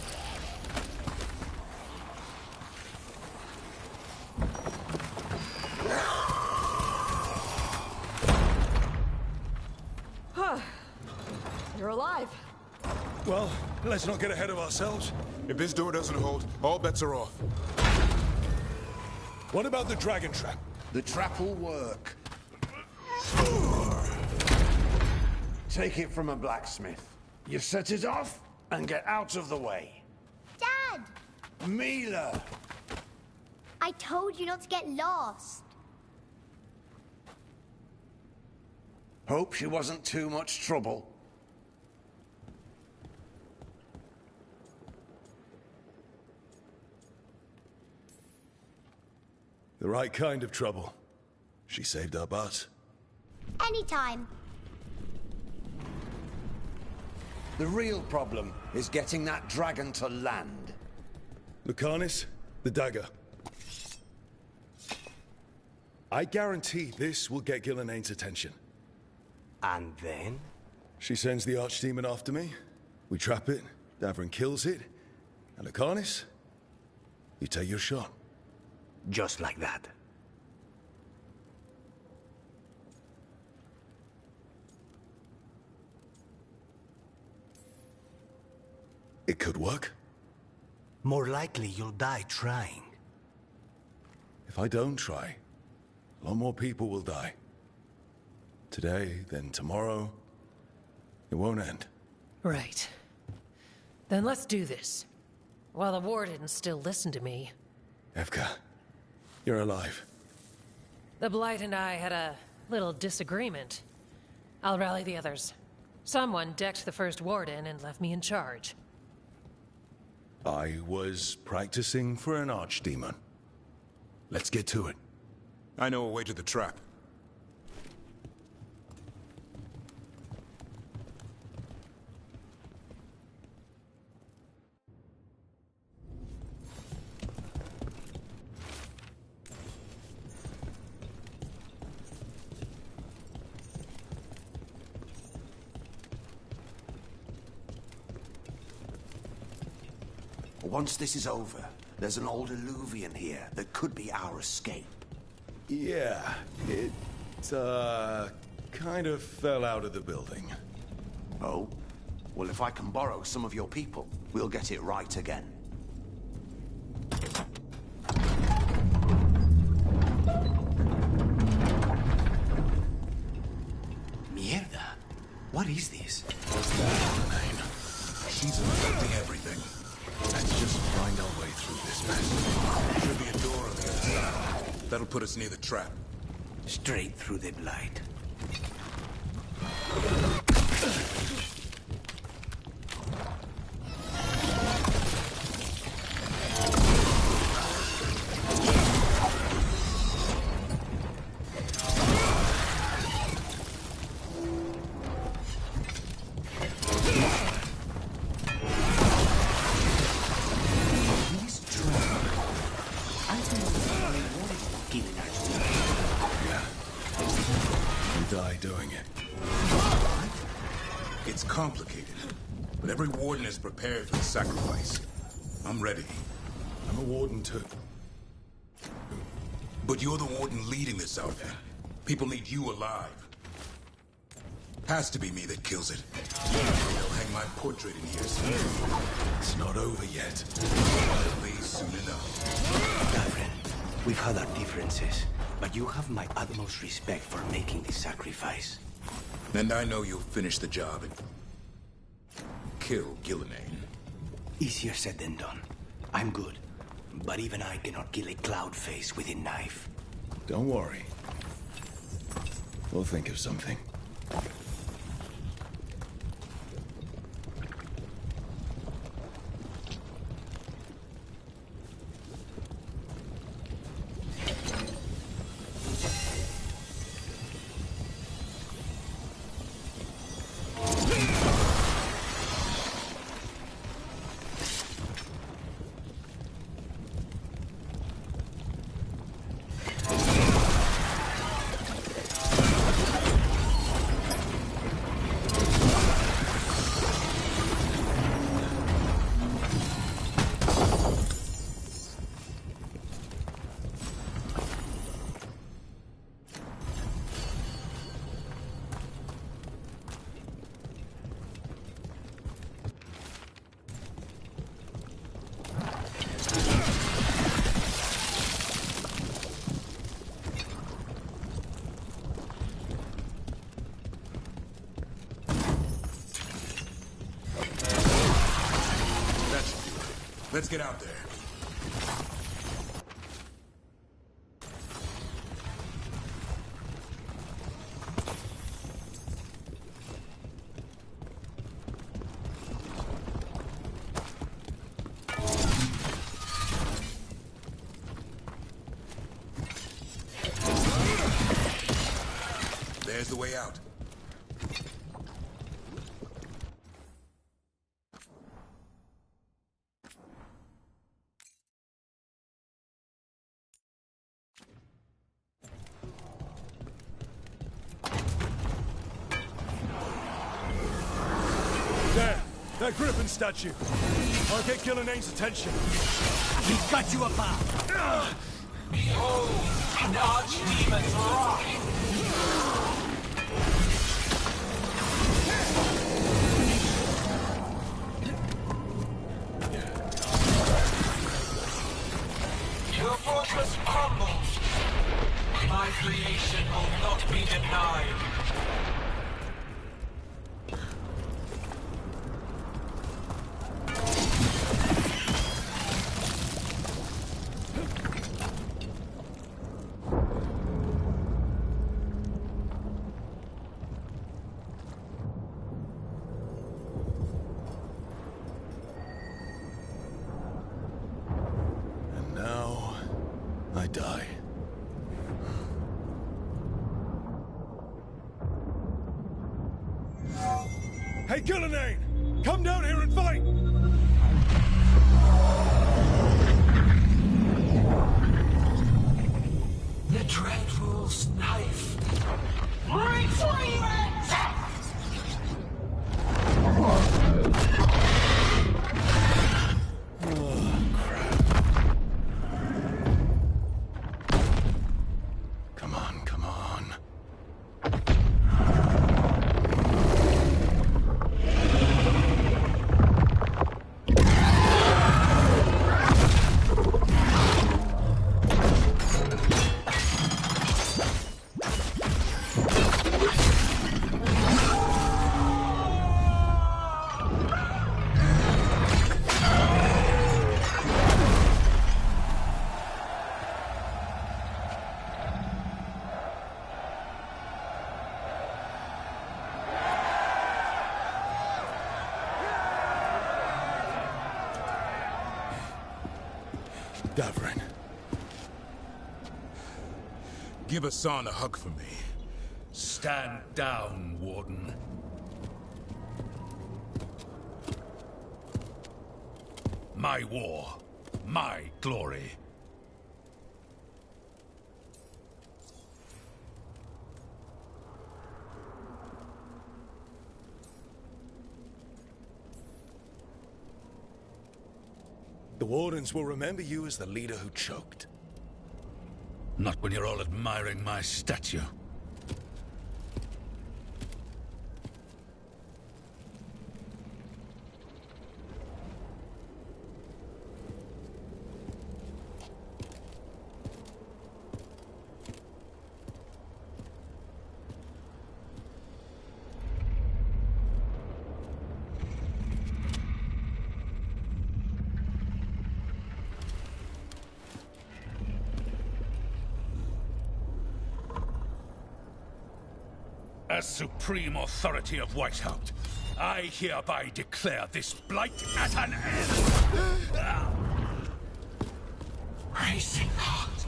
S2: You're alive.
S12: Well, let's not get ahead of ourselves. If this door doesn't hold, all bets are off. What about the dragon trap?
S10: The trap will work. Take it from a blacksmith. You set it off and get out of the way.
S15: Dad!
S10: Mila!
S15: I told you not to get lost.
S10: Hope she wasn't too much trouble.
S1: The right kind of trouble. She saved our butts.
S15: Anytime.
S10: The real problem is getting that dragon to land.
S1: Lucanis, the dagger. I guarantee this will get Gillenaine's attention.
S4: And then?
S1: She sends the archdemon after me. We trap it, Davrin kills it. And Lucanis, you take your shot.
S4: Just like that.
S1: It could work.
S4: More likely you'll die trying.
S1: If I don't try, a lot more people will die. Today, then tomorrow. It won't end.
S19: Right. Then let's do this. While the wardens still listen to me.
S1: Evka, you're alive.
S19: The Blight and I had a little disagreement. I'll rally the others. Someone decked the first warden and left me in charge.
S1: I was practicing for an archdemon. Let's get to it.
S12: I know a way to the trap.
S10: Once this is over, there's an old Illuvian here that could be our escape.
S1: Yeah, it, kind of fell out of the building.
S10: Oh? Well, if I can borrow some of your people, we'll get it right again.
S4: Mierda. What is this?
S1: What's that name?
S12: She's infecting everything.
S1: Let's just find our way through this mess.
S12: Should be a door on the other side. That'll put us near the trap.
S4: Straight through the Blight.
S12: It's complicated, but every warden is prepared for the sacrifice. I'm ready.
S1: I'm a warden too.
S12: But you're the warden leading this outfit. People need you alive. Has to be me that kills it. They'll hang my portrait in here soon.
S1: It's not over yet.
S12: It'll be soon enough.
S4: Davrin, we've had our differences, but you have my utmost respect for making this sacrifice.
S12: And I know you'll finish the job and kill Gillenane.
S4: Easier said than done. I'm good, but even I cannot kill a cloud face with a knife.
S1: Don't worry. We'll think of something.
S12: Let's get out there. There's the way out.
S16: There! That griffin statue! I'll get Gillinane's attention. He's got you about!
S5: Behold, an archdemon's wrath! Your fortress crumbles. My creation will not be denied.
S1: And now, I die.
S16: Hey, Gillinane! Come down here and fight!
S5: The Dreadful's knife. Retrieve it!
S1: Come on, come on.
S12: Davrin. Give Hassan a hug for me.
S18: Stand down, Warden. My war, my glory.
S1: The Wardens will remember you as the leader who choked.
S18: Not when you're all admiring my statue. As supreme authority of Whitehaupt, I hereby declare this blight at an end.
S5: Racing heart,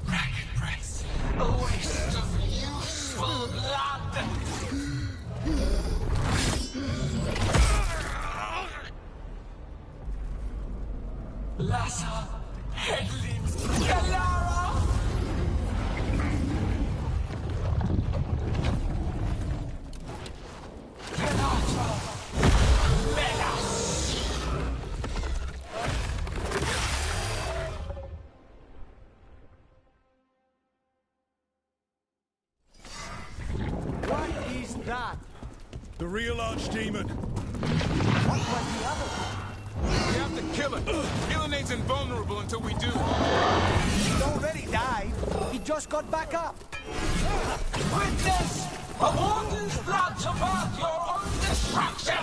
S5: ragged breath, a waste of useful blood. Lassa, Headlimbs, Galara.
S6: What is that?
S16: The real archdemon.
S6: What was the other one?
S12: We have to kill it. Illinane's invulnerable until we do.
S6: He's already died. He just got back up.
S5: Witness a warden's blood to birth your own destruction!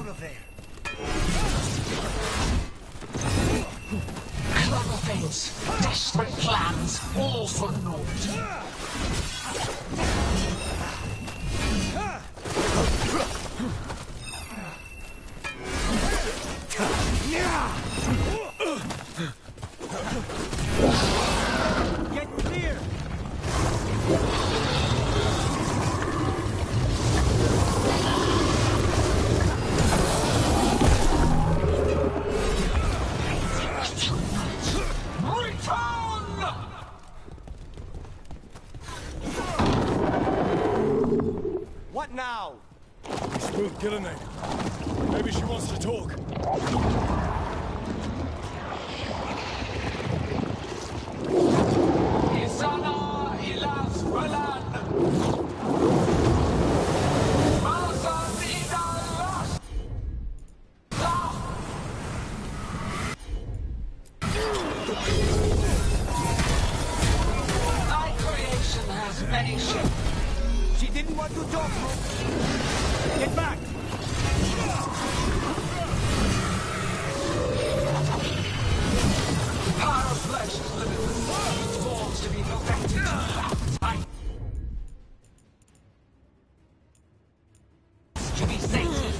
S6: out of there!
S5: Clever things, desperate plans, all for naught.
S6: Get clear! What now?
S12: We spooked Gillenay. Maybe she wants to talk.
S5: Isana ilas Balan. Masan idalas. Thy creation has many shapes.
S6: She didn't want to talk. Get back!
S5: Power of flesh is limitless. Each forms to be perfected. To be sated.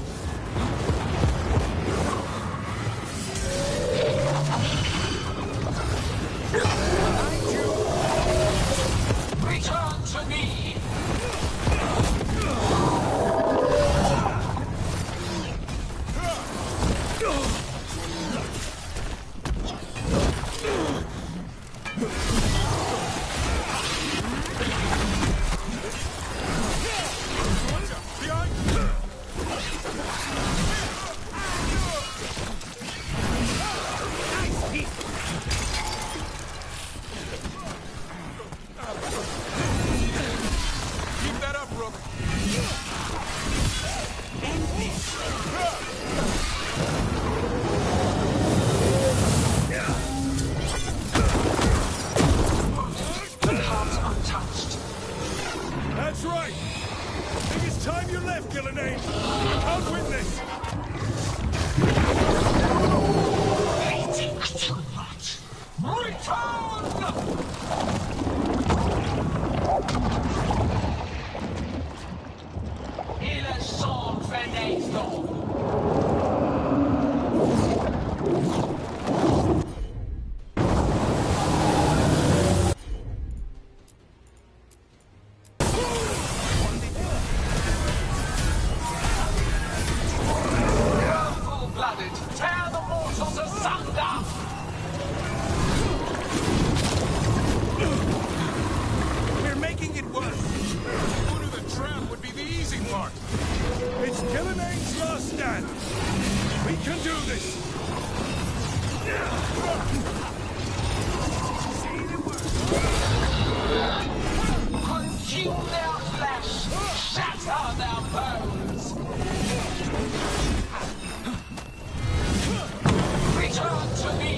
S5: Return to me.
S12: Keep that up, Rook.
S5: The heart untouched.
S12: That's right. I think it's time you left, Gillenay. Can't win this.
S5: Waiting too much. Return! Il est son fenesto. Full-blooded, tear the mortals asunder!
S12: We're making it worse. Going to the trap would be the easy part. It's Gillenay's last stand. We can do this.
S5: Consume their flesh, shatter their bones. Return to me.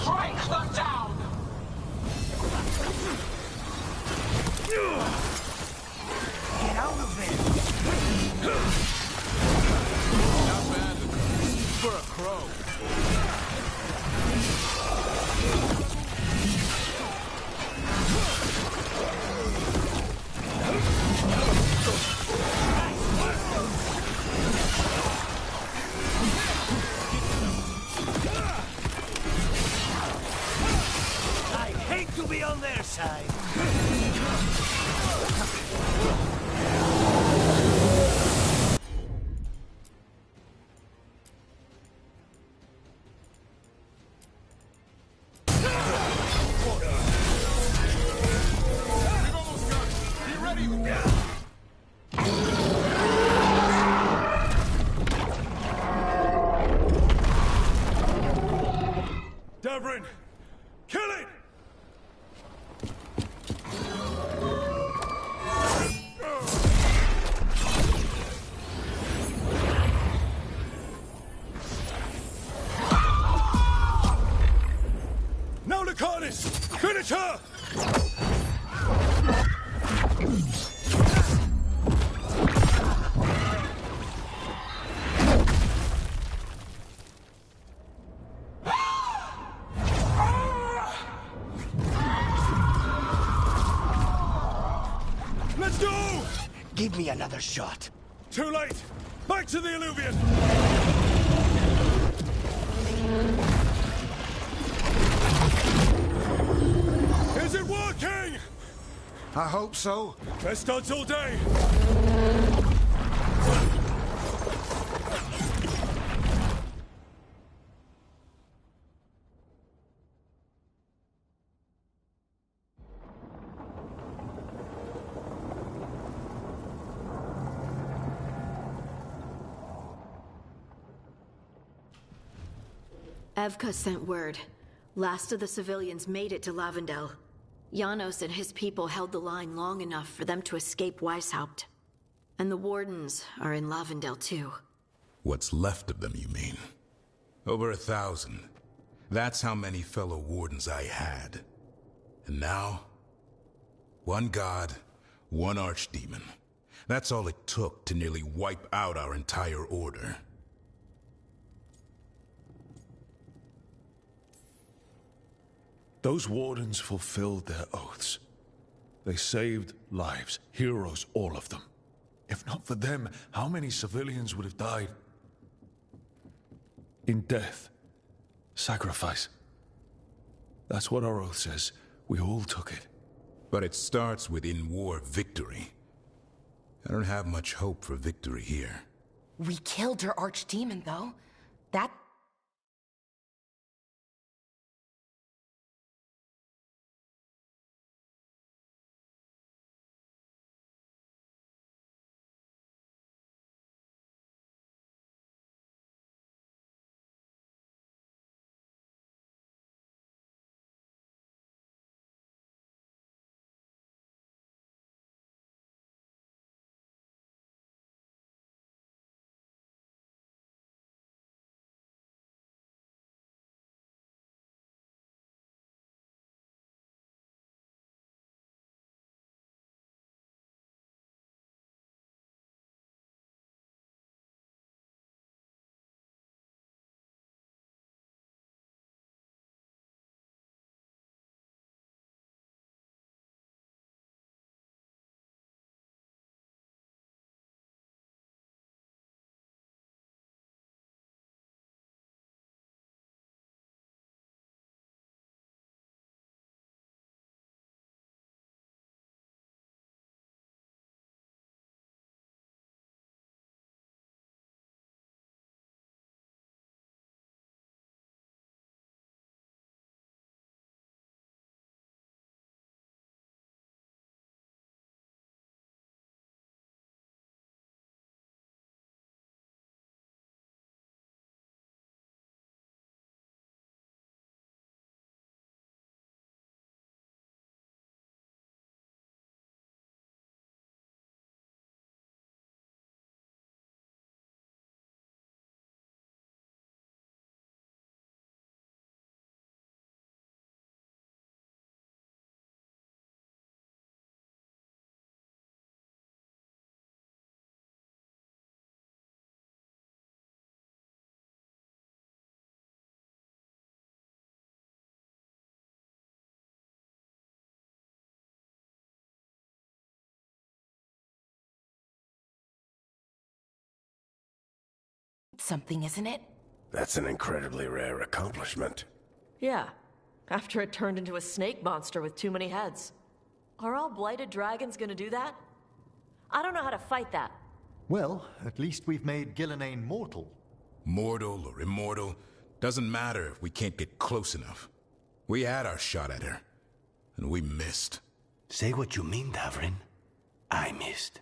S5: Strike them down.
S6: Get out of there!
S12: Not bad for a crow.
S6: I hate to be on their side.
S12: Davrin, kill it! Now, Lucanus! Finish her! Let's go!
S4: Give me another shot.
S12: Too late! Back to the Illuvian! Is it working? I hope so. Best odds all day.
S7: Evka sent word. Last of the civilians made it to Lavendel. Janos and his people held the line long enough for them to escape Weishaupt. And the Wardens are in Lavendel too.
S20: What's left of them, you mean? Over 1,000. That's how many fellow Wardens I had. And now? One god, one archdemon. That's all it took to nearly wipe out our entire order.
S1: Those Wardens fulfilled their oaths. They saved lives, heroes, all of them. If not for them, how many civilians would have died? In death. Sacrifice. That's what our oath says. We all took it.
S20: But it starts with in-war victory. I don't have much hope for victory here.
S13: We killed her archdemon, though. That... something, isn't it?
S10: That's an incredibly rare accomplishment.
S2: Yeah, after it turned into a snake monster with too many heads. Are all blighted dragons gonna do that? I don't know how to fight that.
S6: Well, at least we've made Gillenane mortal.
S20: Mortal or immortal, doesn't matter if we can't get close enough. We had our shot at her, and we missed.
S4: Say what you mean, Davrin. I missed.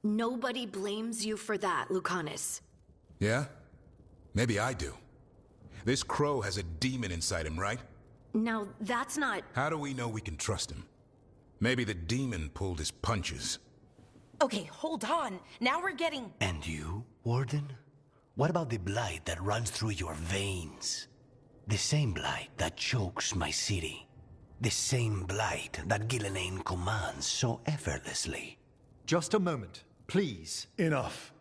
S7: Nobody blames you for that, Lucanus.
S20: Yeah? Maybe I do. This crow has a demon inside him, right?
S7: Now, that's not...
S20: How do we know we can trust him? Maybe the demon pulled his punches.
S13: Okay, hold on. Now we're getting...
S4: And you, Warden? What about the blight that runs through your veins? The same blight that chokes my city. The same blight that Gillenane commands so effortlessly.
S6: Just a moment, please.
S1: Enough.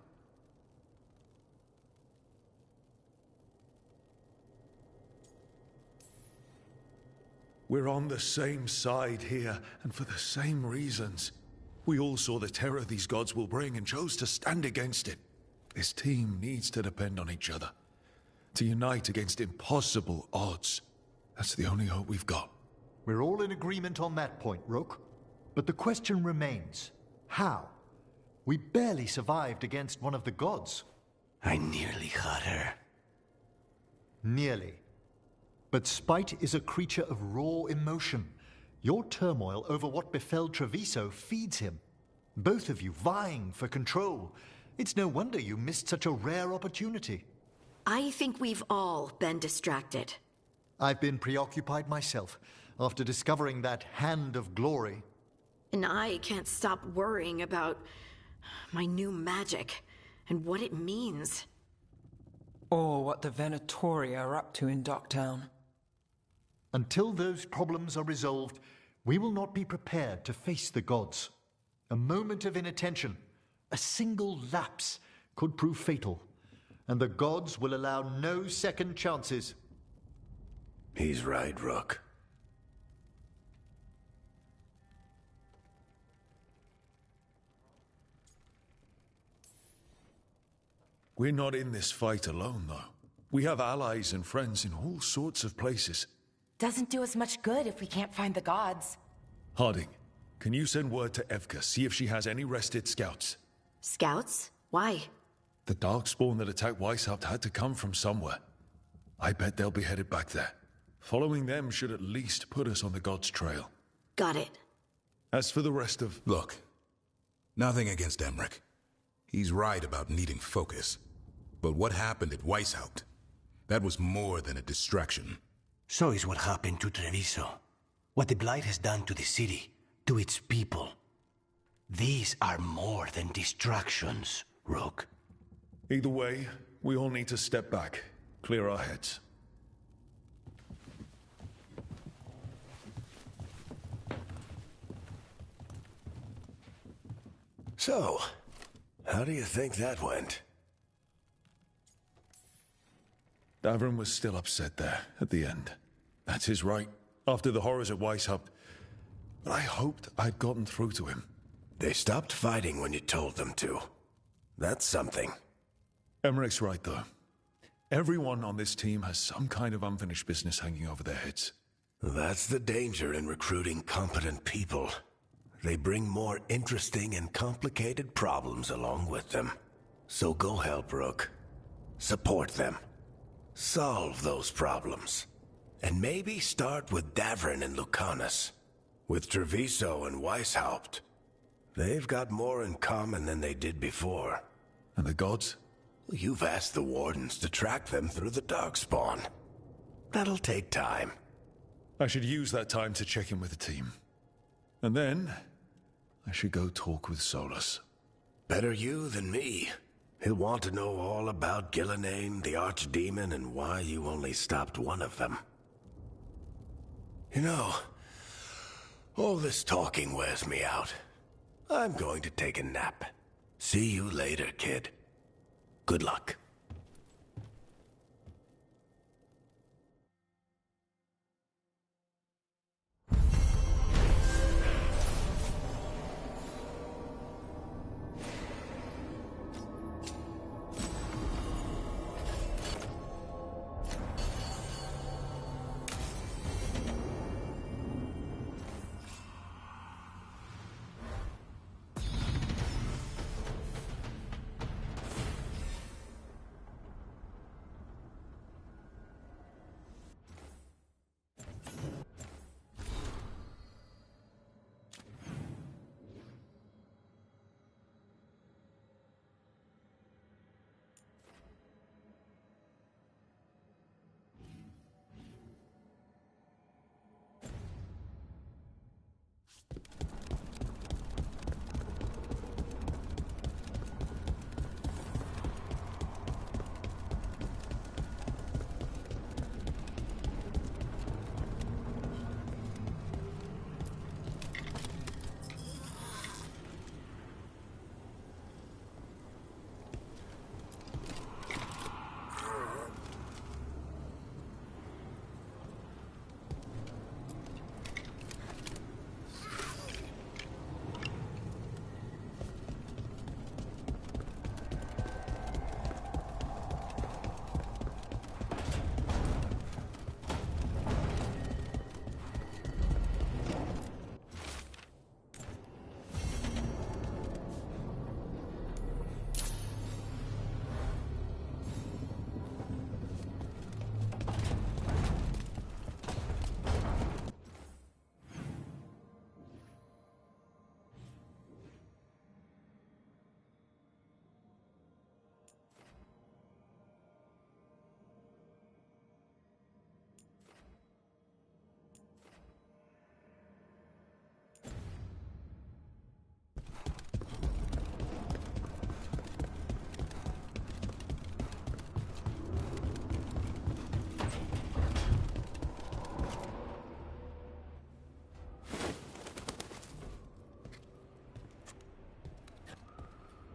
S1: We're on the same side here, and for the same reasons. We all saw the terror these gods will bring and chose to stand against it. This team needs to depend on each other, to unite against impossible odds. That's the only hope we've got.
S6: We're all in agreement on that point, Rook. But the question remains, how? We barely survived against one of the gods.
S4: I nearly had her.
S6: Nearly. But spite is a creature of raw emotion. Your turmoil over what befell Treviso feeds him. Both of you vying for control. It's no wonder you missed such a rare opportunity.
S7: I think we've all been distracted.
S6: I've been preoccupied myself after discovering that Hand of Glory.
S7: And I can't stop worrying about my new magic and what it means.
S14: Or what the Venatori are up to in Docktown.
S6: Until those problems are resolved, we will not be prepared to face the gods. A moment of inattention, a single lapse, could prove fatal, and the gods will allow no second chances.
S10: He's right, Rook.
S1: We're not in this fight alone, though. We have allies and friends in all sorts of places.
S13: Doesn't do us much good if we can't find the gods.
S1: Harding, can you send word to Evka, see if she has any rested scouts?
S7: Scouts? Why?
S1: The Darkspawn that attacked Weishaupt had to come from somewhere. I bet they'll be headed back there. Following them should at least put us on the gods' trail.
S7: Got it.
S1: As for the rest of...
S20: Look, nothing against Emmerich. He's right about needing focus. But what happened at Weishaupt? That was more than a distraction.
S4: So is what happened to Treviso. What the Blight has done to the city, to its people. These are more than distractions, Rook.
S1: Either way, we all need to step back, clear our heads.
S10: So, how do you think that went?
S1: Davrin was still upset there, at the end. That's his right, after the horrors at Weishaupt. But I hoped I'd gotten through to him.
S10: They stopped fighting when you told them to. That's something.
S1: Emmerich's right, though. Everyone on this team has some kind of unfinished business hanging over their heads.
S10: That's the danger in recruiting competent people. They bring more interesting and complicated problems along with them. So go help, Rook. Support them. Solve those problems. And maybe start with Davrin and Lucanus. With Treviso and Weishaupt. They've got more in common than they did before.
S1: And the gods?
S10: You've asked the Wardens to track them through the Darkspawn. That'll take time.
S1: I should use that time to check in with the team. And then, I should go talk with Solus.
S10: Better you than me. He'll want to know all about Gillenane, the Archdemon, and why you only stopped one of them. You know, all this talking wears me out. I'm going to take a nap. See you later, kid. Good luck.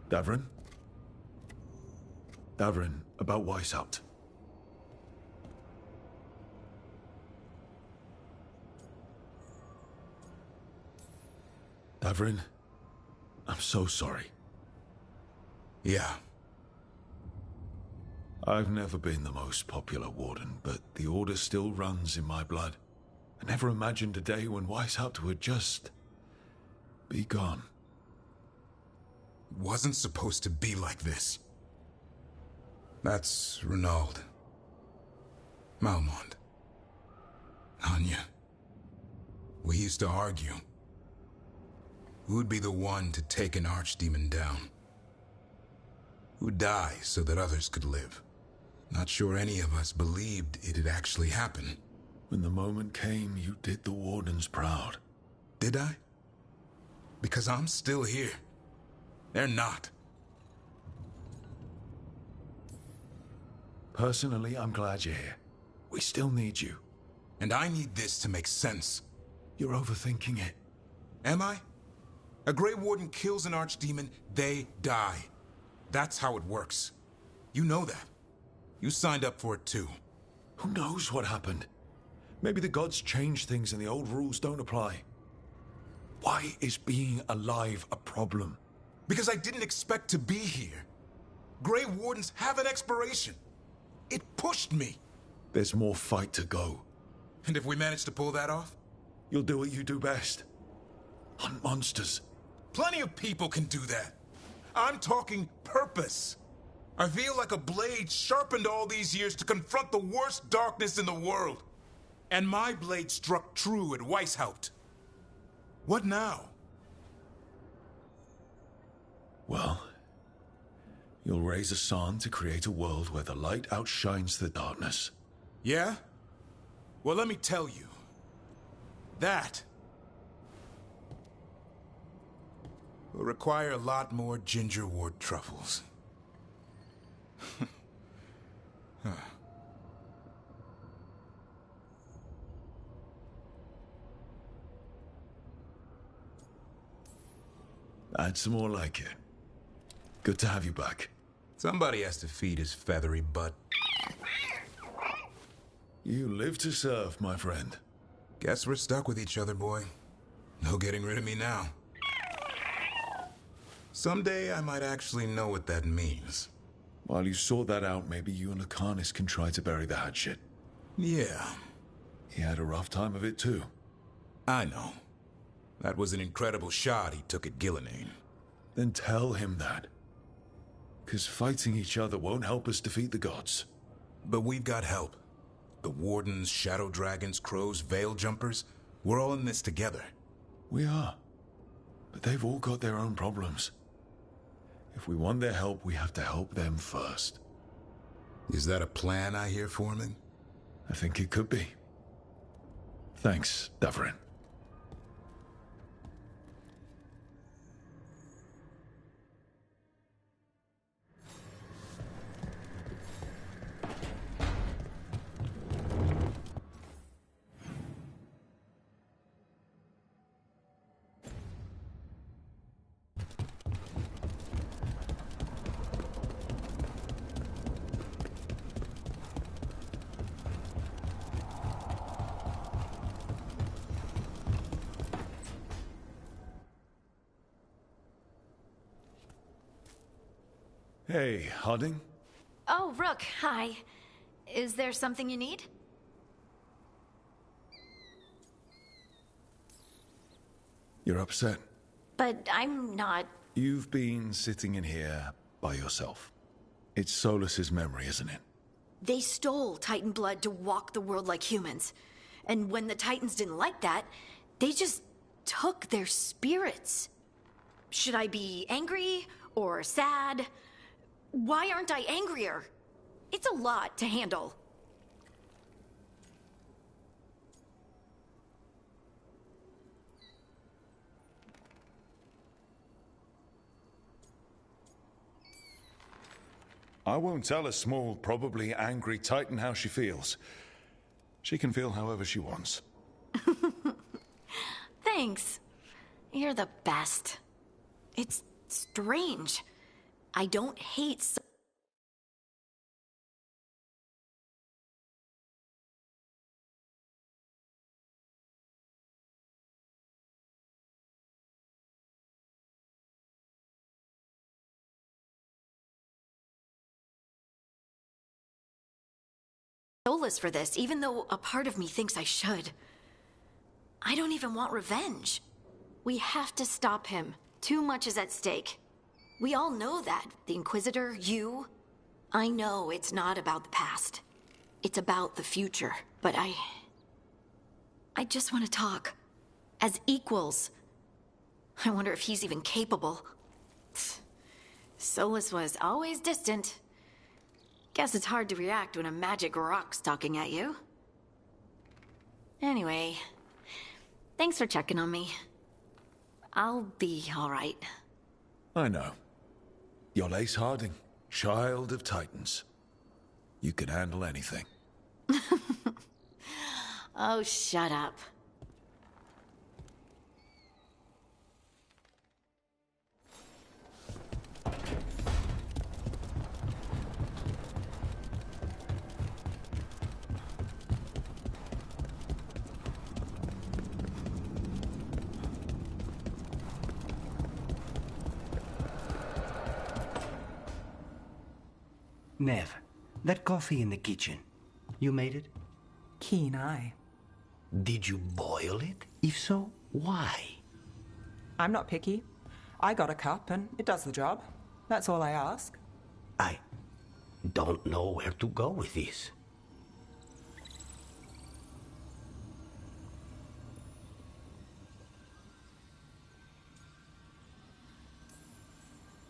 S1: Davrin? Davrin, about Weishaupt. Davrin, I'm so sorry.
S20: Yeah.
S1: I've never been the most popular warden, but the Order still runs in my blood. I never imagined a day when Weishaupt would just be gone.
S20: It wasn't supposed to be like this. That's Renaud. Malmond. Anya. We used to argue. Who'd be the one to take an archdemon down? Who'd die so that others could live? Not sure any of us believed it'd actually happen.
S1: When the moment came, you did the Wardens proud.
S20: Did I? Because I'm still here. They're not.
S1: Personally, I'm glad you're here. We still need you.
S20: And I need this to make sense.
S1: You're overthinking it.
S20: Am I? A Grey Warden kills an archdemon, they die. That's how it works. You know that. You signed up for it too.
S1: Who knows what happened? Maybe the gods changed things and the old rules don't apply. Why is being alive a problem?
S20: Because I didn't expect to be here. Grey Wardens have an expiration. It pushed me.
S1: There's more fight to go.
S20: And if we manage to pull that off?
S1: You'll do what you do best. Hunt monsters.
S20: Plenty of people can do that. I'm talking purpose. I feel like a blade sharpened all these years to confront the worst darkness in the world. And my blade struck true at Weishaupt. What now?
S1: Well, you'll raise a San to create a world where the light outshines the darkness.
S20: Yeah? Well, let me tell you. That will require a lot more gingerwort truffles. Huh.
S1: That's more like it. Good to have you back.
S20: Somebody has to feed his feathery butt.
S1: You live to serve, my friend.
S20: Guess we're stuck with each other, boy. No getting rid of me now. Someday I might actually know what that means.
S1: While you sort that out, maybe you and Lucanus can try to bury the hatchet.
S20: Yeah.
S1: He had a rough time of it too.
S20: I know. That was an incredible shot he took at Gillenane.
S1: Then tell him that. 'Cause fighting each other won't help us defeat the gods.
S20: But we've got help. The Wardens, Shadow Dragons, Crows, Veil Jumpers, we're all in this together.
S1: We are. But they've all got their own problems. If we want their help, we have to help them first.
S20: Is that a plan I hear forming?
S1: I think it could be. Thanks, Davrin. Hey, Harding?
S7: Oh, Rook, hi. Is there something you need?
S1: You're upset.
S7: But I'm not.
S1: You've been sitting in here by yourself. It's Solus's memory, isn't it?
S7: They stole Titan blood to walk the world like humans. And when the Titans didn't like that, they just took their spirits. Should I be angry or sad? Why aren't I angrier? It's a lot to handle.
S1: I won't tell a small, probably angry Titan how she feels. She can feel however she wants.
S7: Thanks. You're the best. It's strange. I don't hate Solus for this, even though a part of me thinks I should. I don't even want revenge. We have to stop him. Too much is at stake. We all know that. The Inquisitor, you. I know it's not about the past. It's about the future. But I just want to talk. As equals. I wonder if he's even capable. Solus was always distant. Guess it's hard to react when a magic rock's talking at you. Anyway, thanks for checking on me. I'll be all right.
S1: I know. You're Lace Harding, child of Titans. You can handle anything.
S7: Oh, shut up.
S4: Nev, that coffee in the kitchen, you made it?
S14: Keen eye.
S4: Did you boil it? If so, why?
S14: I'm not picky. I got a cup and it does the job. That's all I ask.
S4: I don't know where to go with this.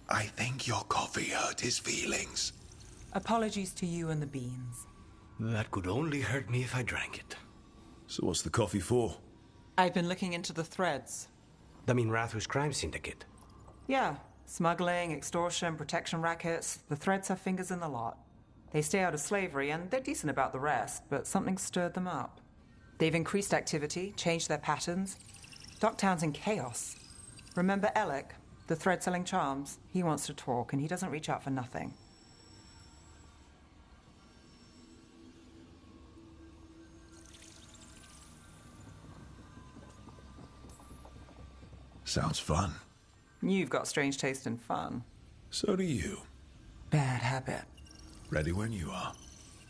S1: I think your coffee hurt his feelings.
S14: Apologies to you and the beans.
S4: That could only hurt me if I drank it.
S1: So what's the coffee for?
S14: I've been looking into the threads.
S4: The Minrathus crime syndicate?
S14: Yeah. Smuggling, extortion, protection rackets. The threads have fingers in the lot. They stay out of slavery and they're decent about the rest, but something stirred them up. They've increased activity, changed their patterns. Docktown's in chaos. Remember Alec, the thread-selling charms? He wants to talk and he doesn't reach out for nothing.
S1: Sounds fun.
S14: You've got strange taste in fun.
S1: So do you.
S14: Bad habit.
S1: Ready when you are.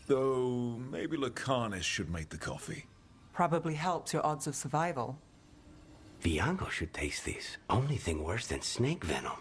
S1: Though, maybe Lucanus should make the coffee.
S14: Probably helps your odds of survival.
S4: Viango should taste this. Only thing worse than snake venom.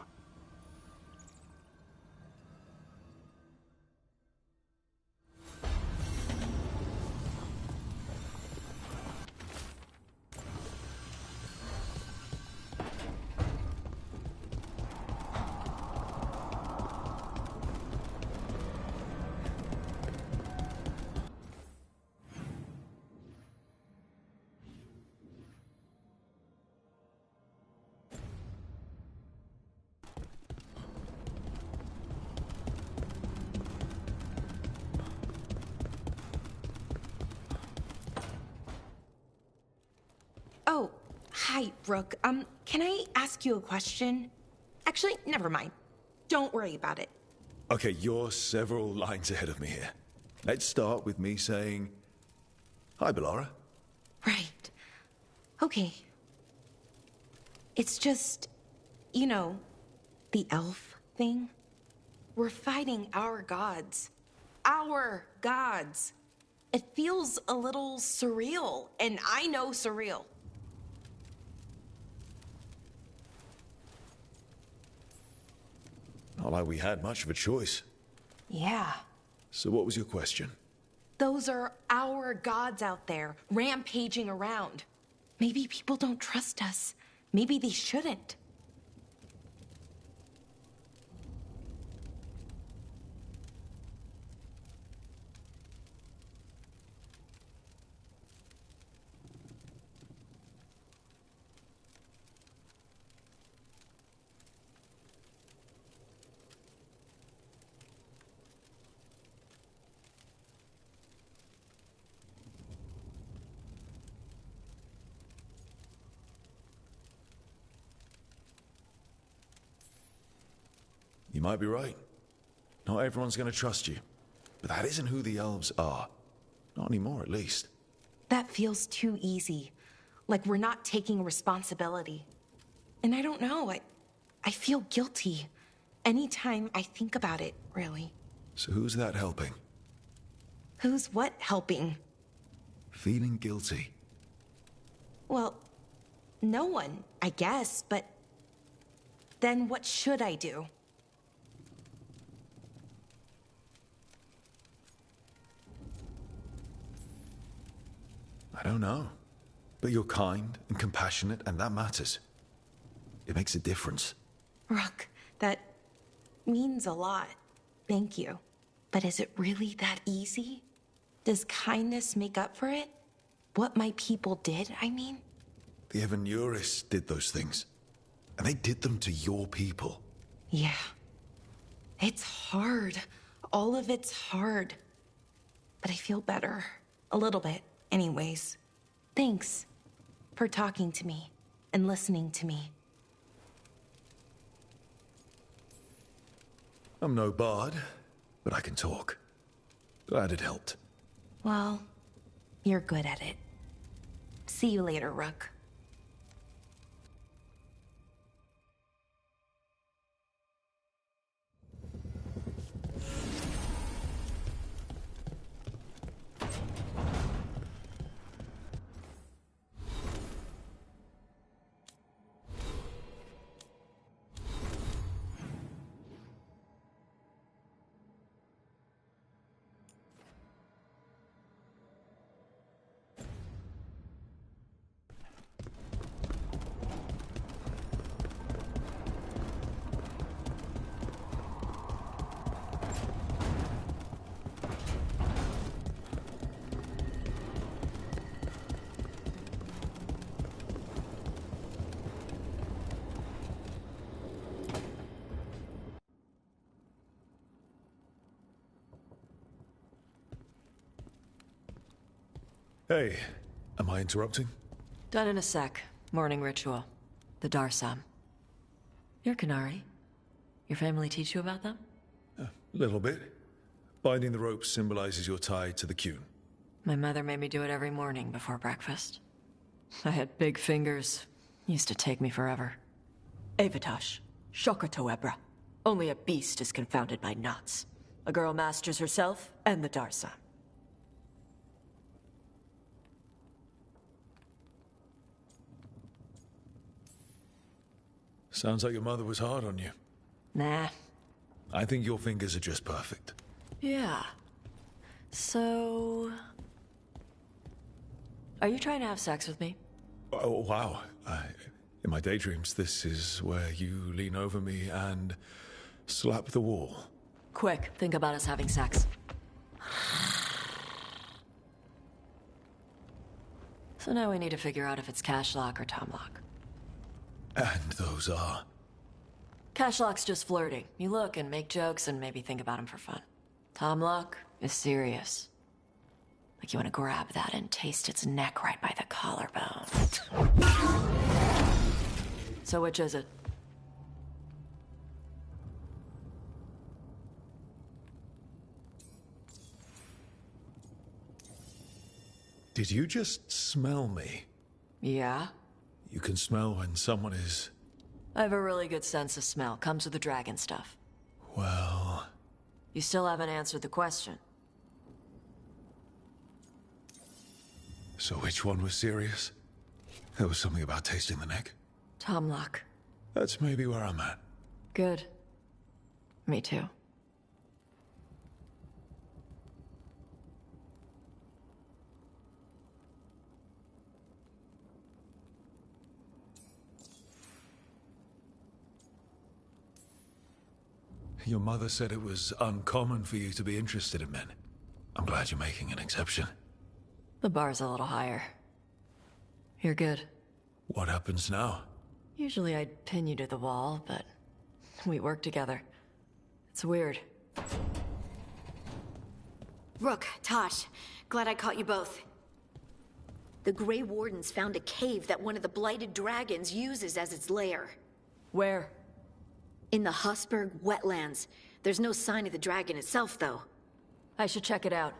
S13: Oh, hi, Brooke. Can I ask you a question? Actually, never mind. Don't worry about it.
S1: Okay, you're several lines ahead of me here. Let's start with me saying, hi, Bellara.
S13: Right. Okay. It's just, you know, the elf thing. We're fighting our gods. Our gods. It feels a little surreal, and I know surreal.
S1: Not like we had much of a choice.
S13: Yeah.
S1: So what was your question?
S13: Those are our gods out there, rampaging around. Maybe people don't trust us. Maybe they shouldn't.
S1: You might be right. Not everyone's gonna trust you. But that isn't who the elves are. Not anymore, at least.
S13: That feels too easy. Like we're not taking responsibility. And I don't know, I feel guilty. Anytime I think about it, really.
S1: So who's that helping?
S13: Who's what helping?
S1: Feeling guilty.
S13: Well, no one, I guess, but then what should I do?
S1: I don't know. But you're kind and compassionate, and that matters. It makes a difference.
S13: Rook, that means a lot. Thank you. But is it really that easy? Does kindness make up for it? What my people did, I mean?
S1: The Evanuris did those things. And they did them to your people.
S13: Yeah. It's hard. All of it's hard. But I feel better. A little bit, anyways. Thanks for talking to me and listening to me.
S1: I'm no bard, but I can talk. Glad it helped.
S13: Well, you're good at it. See you later, Rook.
S1: Hey, am I interrupting?
S2: Done in a sec. Morning ritual. The Darsam. You're Canary. Your family teach you about them?
S1: A little bit. Binding the rope symbolizes your tie to the Qun.
S2: My mother made me do it every morning before breakfast. I had big fingers. Used to take me forever. Avatash. Shokatoebra. Only a beast is confounded by knots. A girl masters herself and the Darsam.
S1: Sounds like your mother was hard on you.
S2: Nah.
S1: I think your fingers are just perfect.
S2: Yeah. So... Are you trying to have sex with me?
S1: Oh, wow. In my daydreams, this is where you lean over me and slap the wall.
S2: Quick, think about us having sex. So now we need to figure out if it's Cashlock or Tomlock.
S1: And those are?
S2: Cashlock's just flirting. You look and make jokes and maybe think about him for fun. Tomlock is serious. Like you want to grab that and taste its neck right by the collarbone. So which is it?
S1: Did you just smell me?
S2: Yeah?
S1: You can smell when someone is...
S2: I have a really good sense of smell. Comes with the dragon stuff.
S1: Well...
S2: You still haven't answered the question.
S1: So which one was serious? There was something about tasting the neck.
S2: Tomlock.
S1: That's maybe where I'm at.
S2: Good. Me too.
S1: Your mother said it was uncommon for you to be interested in men. I'm glad you're making an exception.
S2: The bar's a little higher. You're good.
S1: What happens now?
S2: Usually I'd pin you to the wall, but we work together. It's weird.
S7: Rook, Tosh, glad I caught you both. The Grey Wardens found a cave that one of the Blighted Dragons uses as its lair.
S2: Where?
S7: In the Hussberg wetlands. There's no sign of the dragon itself, though.
S2: I should check it out.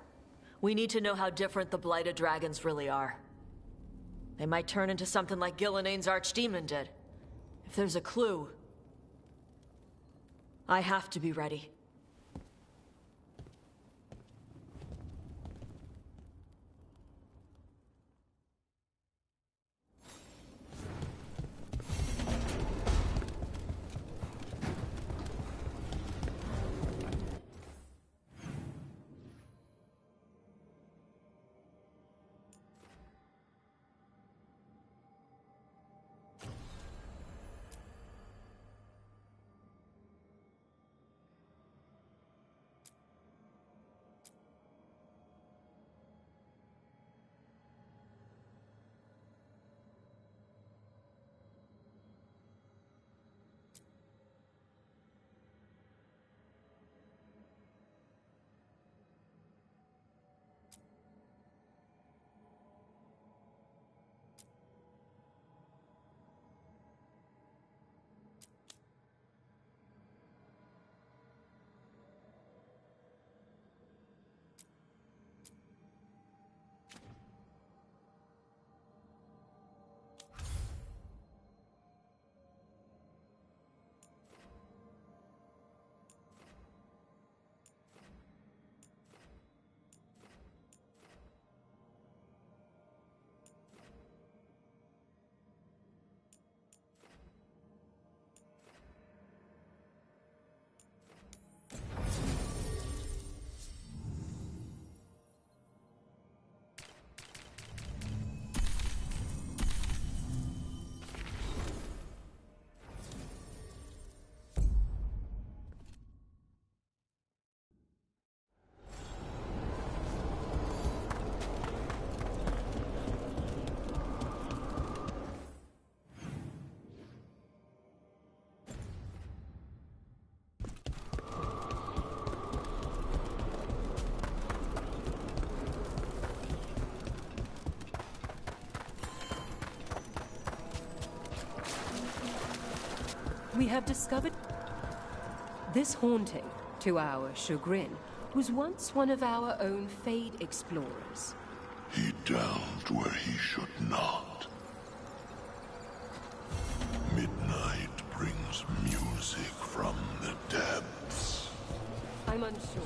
S2: We need to know how different the blighted dragons really are. They might turn into something like Gillenane's archdemon did. If there's a clue, I have to be ready.
S17: We have discovered this haunting, to our chagrin, was once one of our own Fade explorers.
S21: He delved where he should not. Midnight brings music from the depths.
S17: I'm unsure.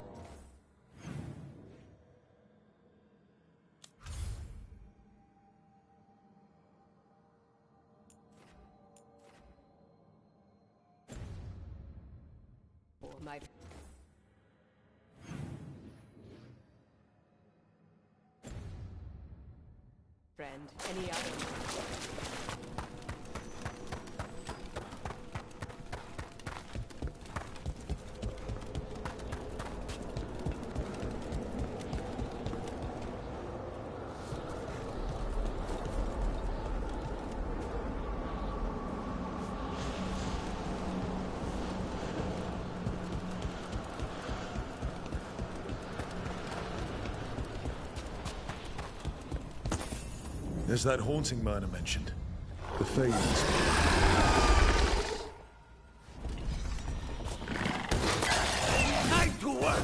S17: My friend, any other?
S1: There's that haunting man I mentioned. The Fades.
S21: Time to work!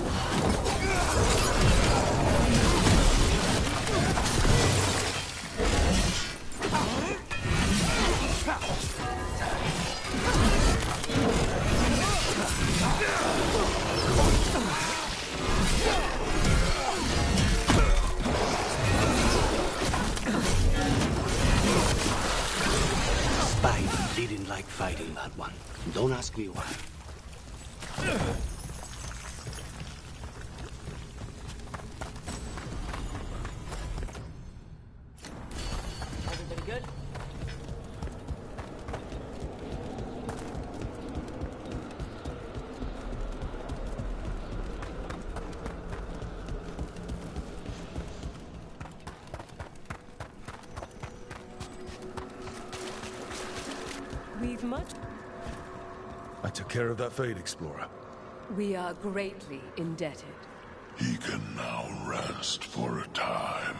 S4: Didn't like fighting that one. Don't ask me why.
S2: Everybody good?
S17: We've much.
S1: I took care of that Fade explorer.
S17: We are greatly indebted.
S21: He can now rest for a time.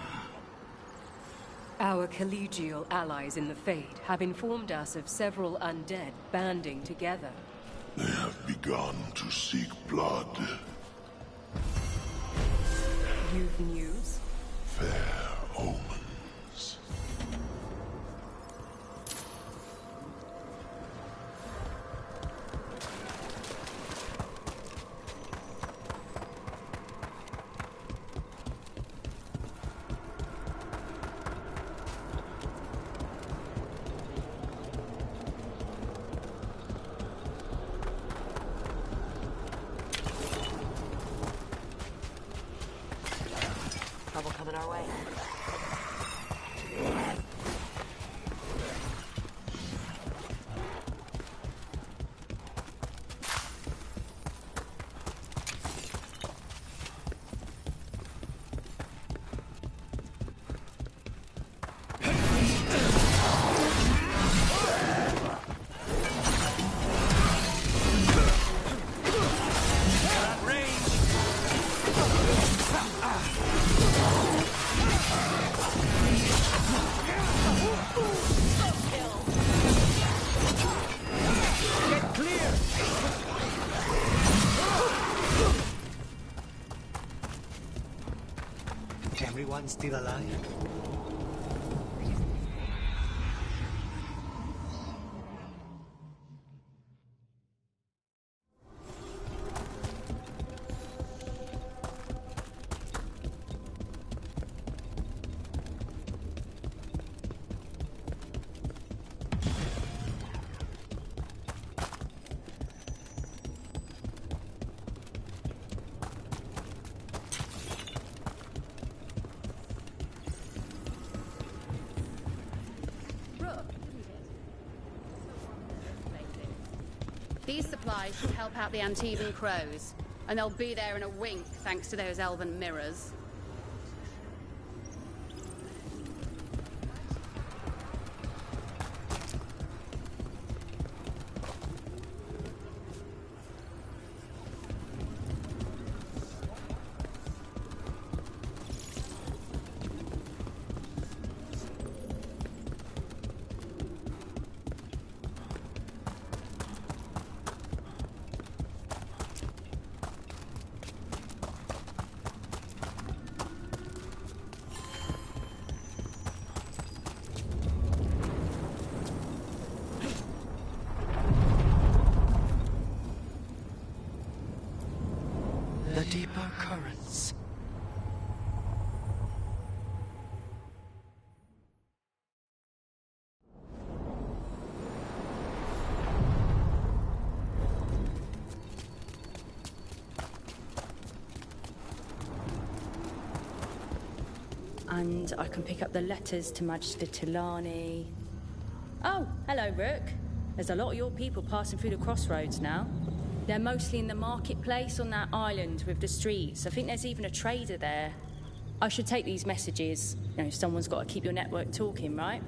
S17: Our collegial allies in the Fade have informed us of several undead banding together.
S21: They have begun to seek blood.
S17: You've news?
S21: Fair omens.
S2: Trouble coming our way.
S4: Everyone still alive?
S3: These supplies should help out the Antevan crows, and they'll be there in a wink thanks to those elven mirrors.
S5: The deeper currents.
S3: And I can pick up the letters to Magister Tilani. Oh, hello, Rook. There's a lot of your people passing through the crossroads now. They're mostly in the marketplace on that island with the streets. I think there's even a trader there. I should take these messages. You know, someone's got to keep your network talking, right?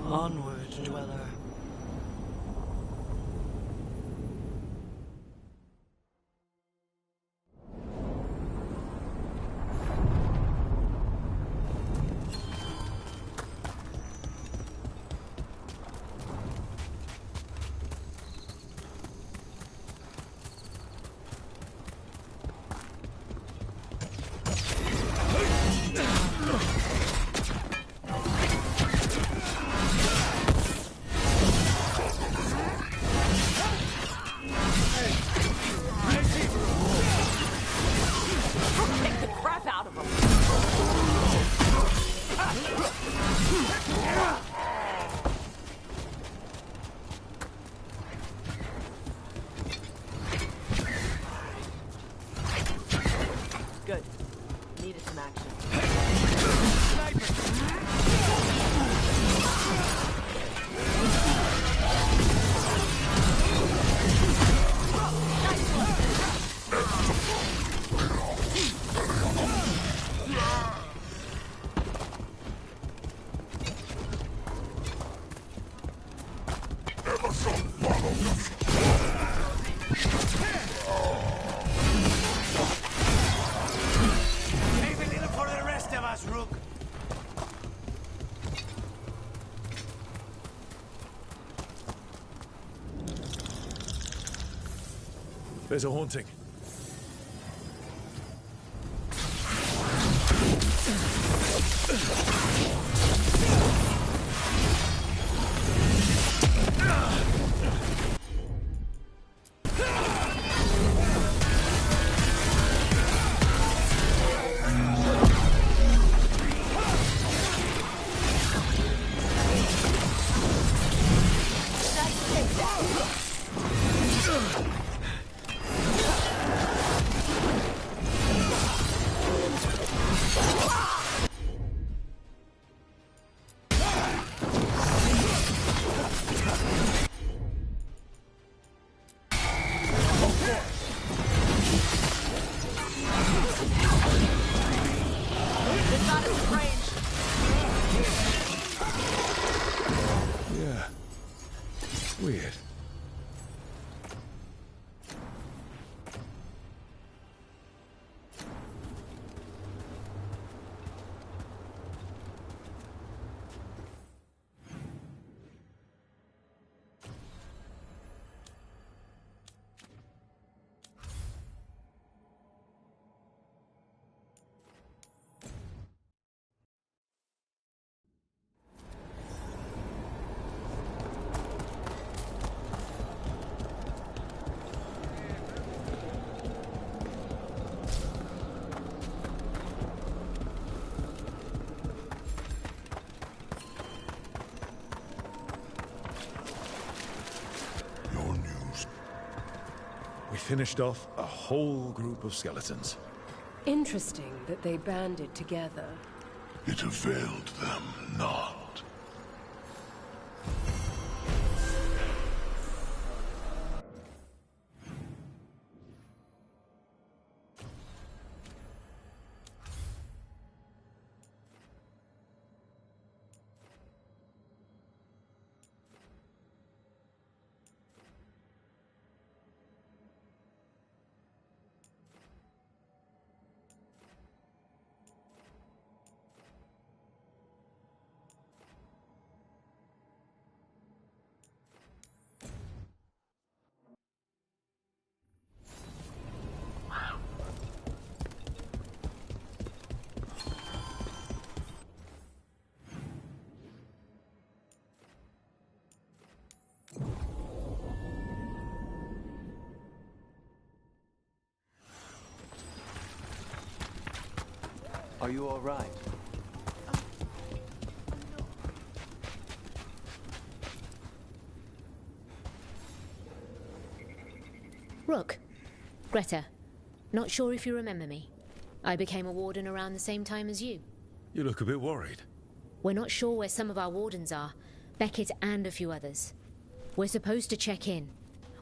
S5: Onward, dweller.
S2: Good. Needed some action.
S21: Emerson, follow me.
S1: There's a haunting. Weird. Finished off a whole group of skeletons.
S17: Interesting that they banded together.
S21: It availed them not.
S9: Are you all right?
S22: Rook. Greta. Not sure if you remember me. I became a warden around the same time as you.
S1: You look a bit worried.
S22: We're not sure where some of our wardens are. Beckett and a few others. We're supposed to check in.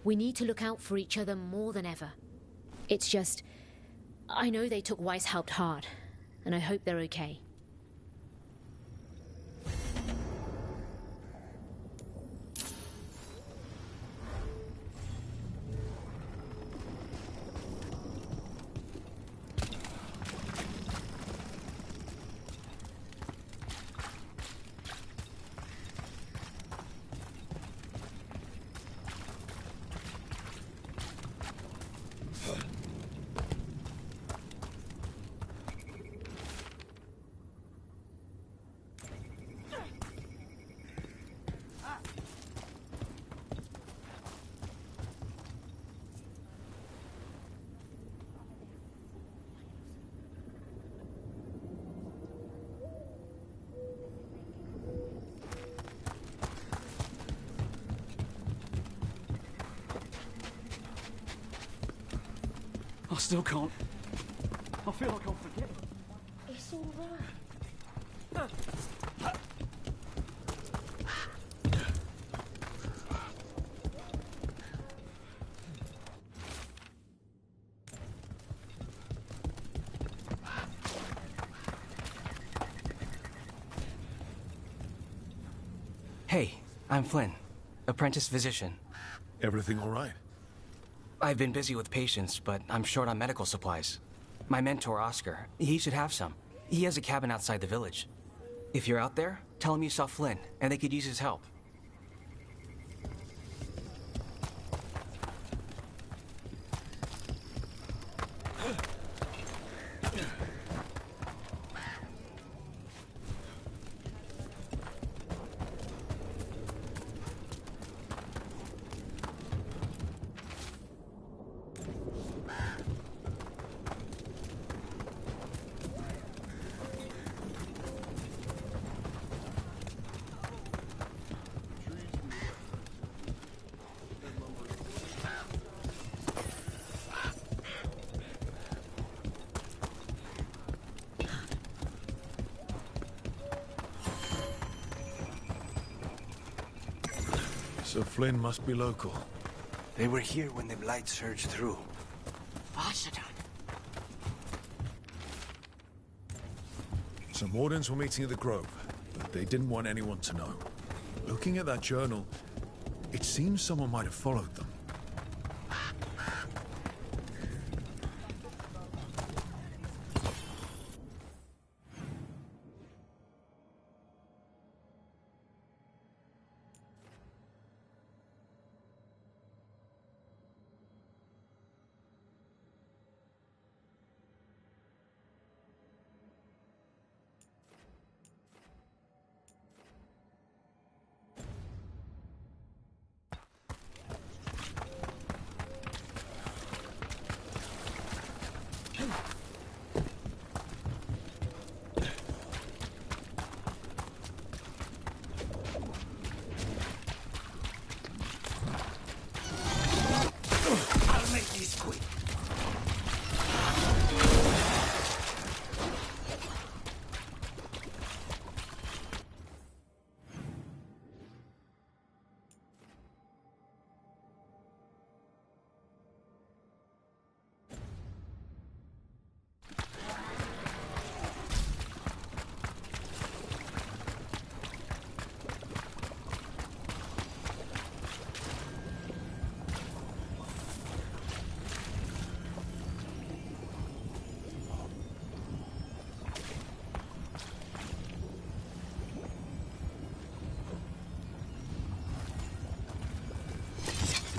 S22: We need to look out for each other more than ever. It's just... I know they took Weishaupt hard, and I hope they're okay.
S23: I still can't. I feel like I'll forget.
S22: It's all right.
S24: Hey, I'm Flynn, apprentice physician.
S1: Everything all right?
S24: I've been busy with patients, but I'm short on medical supplies. My mentor, Oscar, he should have some. He has a cabin outside the village. If you're out there, tell him you saw Flynn, and they could use his help.
S1: So Flynn must be local.
S4: They were here when the Blight surged through.
S1: Some Wardens were meeting at the Grove, but they didn't want anyone to know. Looking at that journal, it seems someone might have followed them.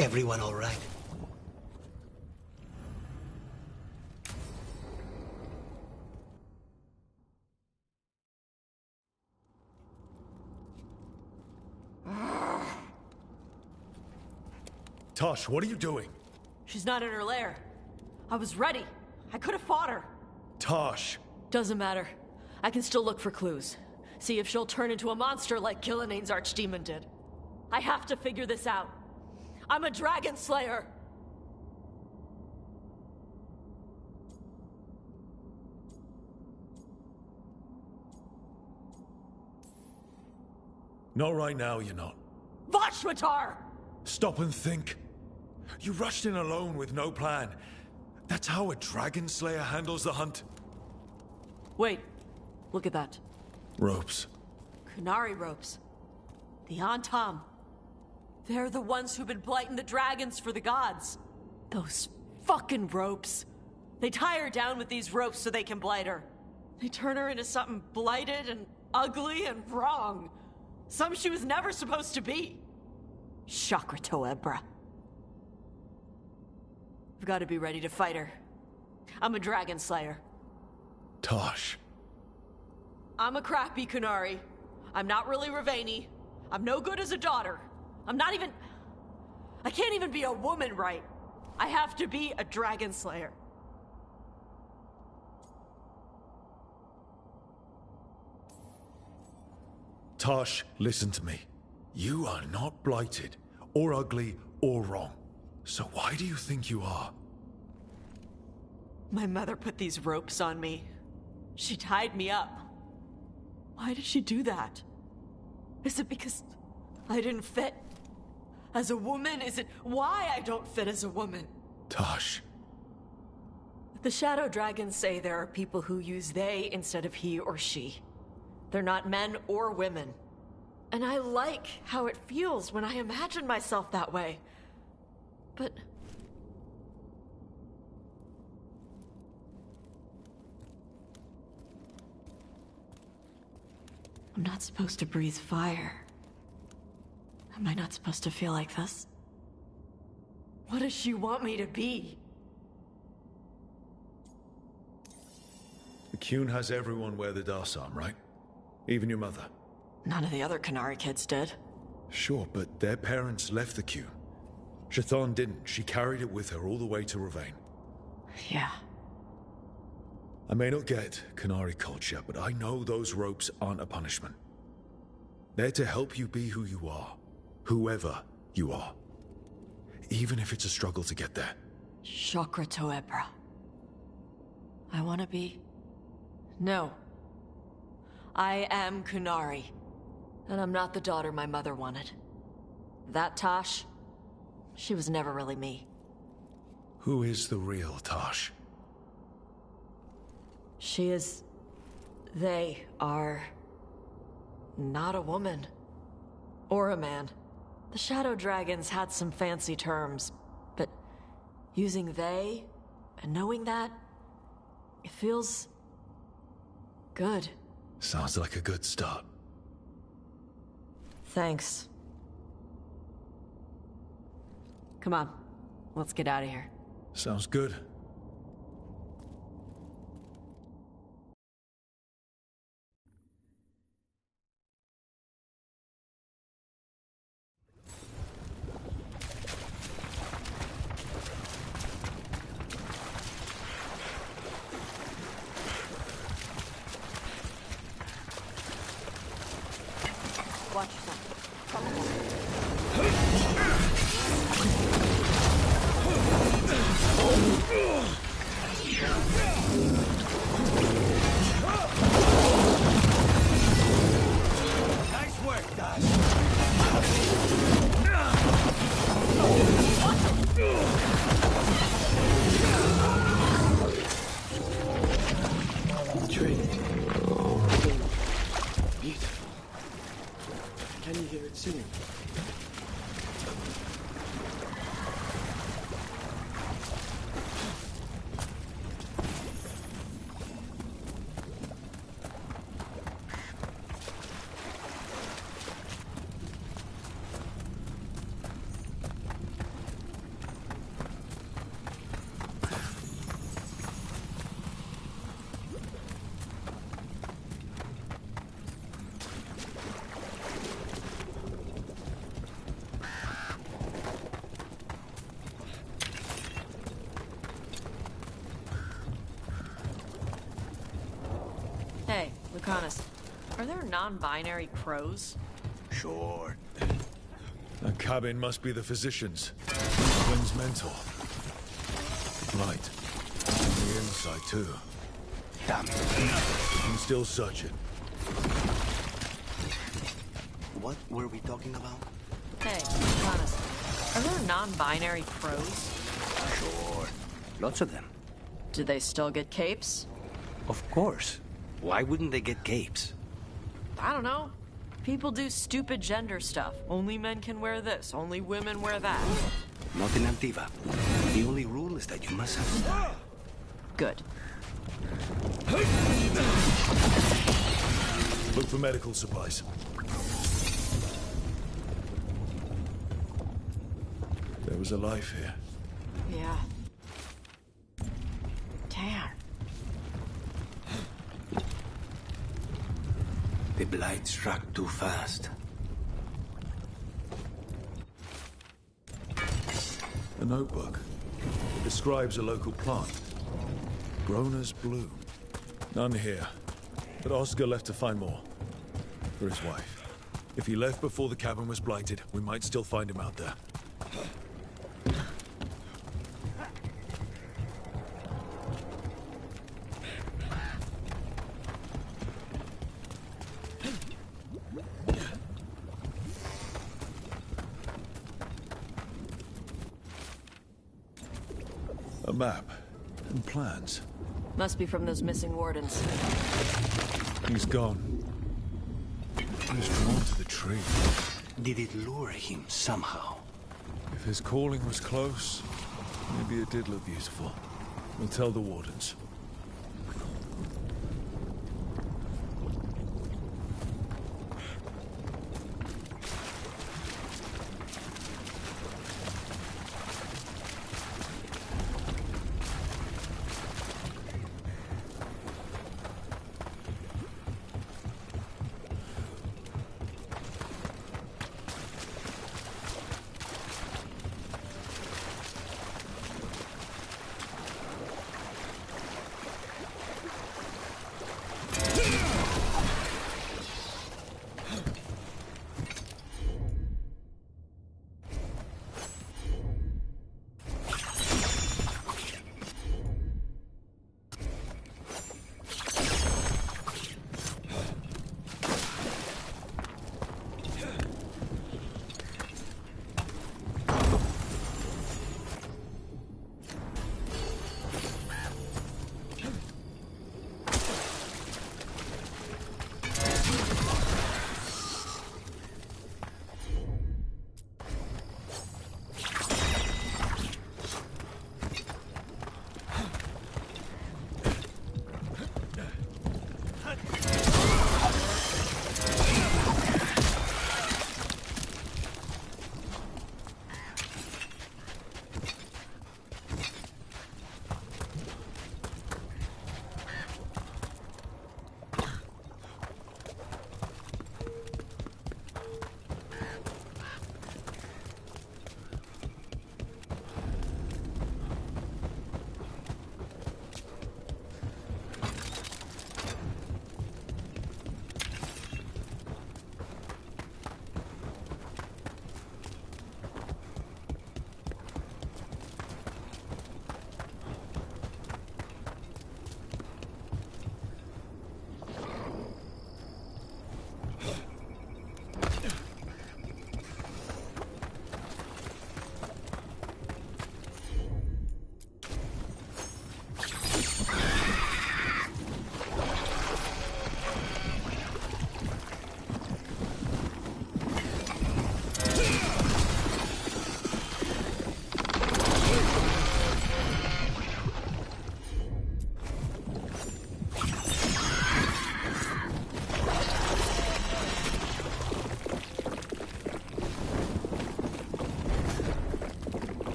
S4: Everyone all right?
S1: Tosh, what are you doing?
S2: She's not in her lair. I was ready. I could have fought her.
S1: Tosh!
S2: Doesn't matter. I can still look for clues. See if she'll turn into a monster like Gilnenane's archdemon did. I have to figure this out. I'm a dragon slayer!
S1: Not right now, you're not.
S2: Vashwatar!
S1: Stop and think. You rushed in alone with no plan. That's how a dragon slayer handles the hunt.
S2: Wait. Look at that.
S1: Ropes.
S2: Qunari ropes. The Antam. They're the ones who've been blighting the dragons for the gods. Those fucking ropes. They tie her down with these ropes so they can blight her. They turn her into something blighted and ugly and wrong. Something she was never supposed to be. Chakra Toebra. I've got to be ready to fight her. I'm a dragon slayer.
S1: Tosh.
S2: I'm a crappy Qunari. I'm not really Ravani. I'm no good as a daughter. I can't even be a woman right. I have to be a dragon slayer.
S1: Tosh, listen to me. You are not blighted, or ugly, or wrong. So why do you think you are?
S2: My mother put these ropes on me. She tied me up. Why did she do that? Is it because I didn't fit? As a woman, is it why I don't fit as a woman?
S1: Tosh.
S2: The Shadow Dragons say there are people who use they instead of he or she. They're not men or women. And I like how it feels when I imagine myself that way. But... I'm not supposed to breathe fire. Am I not supposed to feel like this? What does she want me to be?
S1: The Qun has everyone wear the Darsam, right? Even your mother.
S2: None of the other Qunari kids did.
S1: Sure, but their parents left the Qun. Chthon didn't. She carried it with her all the way to Ravane.
S2: Yeah.
S1: I may not get Qunari culture, but I know those ropes aren't a punishment. They're to help you be who you are. Whoever you are. Even if it's a struggle to get there.
S2: Chakra Toebra. I want to be... No. I am Qunari. And I'm not the daughter my mother wanted. That Tosh, she was never really me.
S1: Who is the real Tosh?
S2: She is... They are... not a woman. Or a man. The Shadow Dragons had some fancy terms, but using they and knowing that, it feels... good.
S1: Sounds like a good start.
S2: Thanks. Come on, let's get out of here.
S1: Sounds good.
S2: Watch yourself. Come
S4: Nice work, guys.
S8: Tree. Beautiful. Can you hear it singing?
S2: Hey, Lucanus, are there non-binary crows?
S1: Sure. That cabin must be the physician's. Flynn's mentor. Blight. On the inside, too.
S4: Damn.
S1: I'm still searching.
S4: What were we talking about?
S2: Hey, Lucanus, are there non-binary crows?
S4: Sure. Lots of them.
S2: Do they still get capes?
S4: Of course. Why wouldn't they get capes?
S2: I don't know. People do stupid gender stuff. Only men can wear this, only women wear that.
S4: Not in Antiva. The only rule is that you must have style.
S2: Good.
S1: Look for medical supplies. There was a life here.
S2: Yeah. Damn.
S4: The blight struck too fast.
S1: A notebook. It describes a local plant. Grown as bloom. None here. But Oscar left to find more. For his wife. If he left before the cabin was blighted, we might still find him out there. A map and plans.
S2: Must be from those missing wardens.
S1: He's gone. He was drawn to the tree.
S4: Did it lure him somehow?
S1: If his calling was close, maybe it did look beautiful. We'll tell the wardens.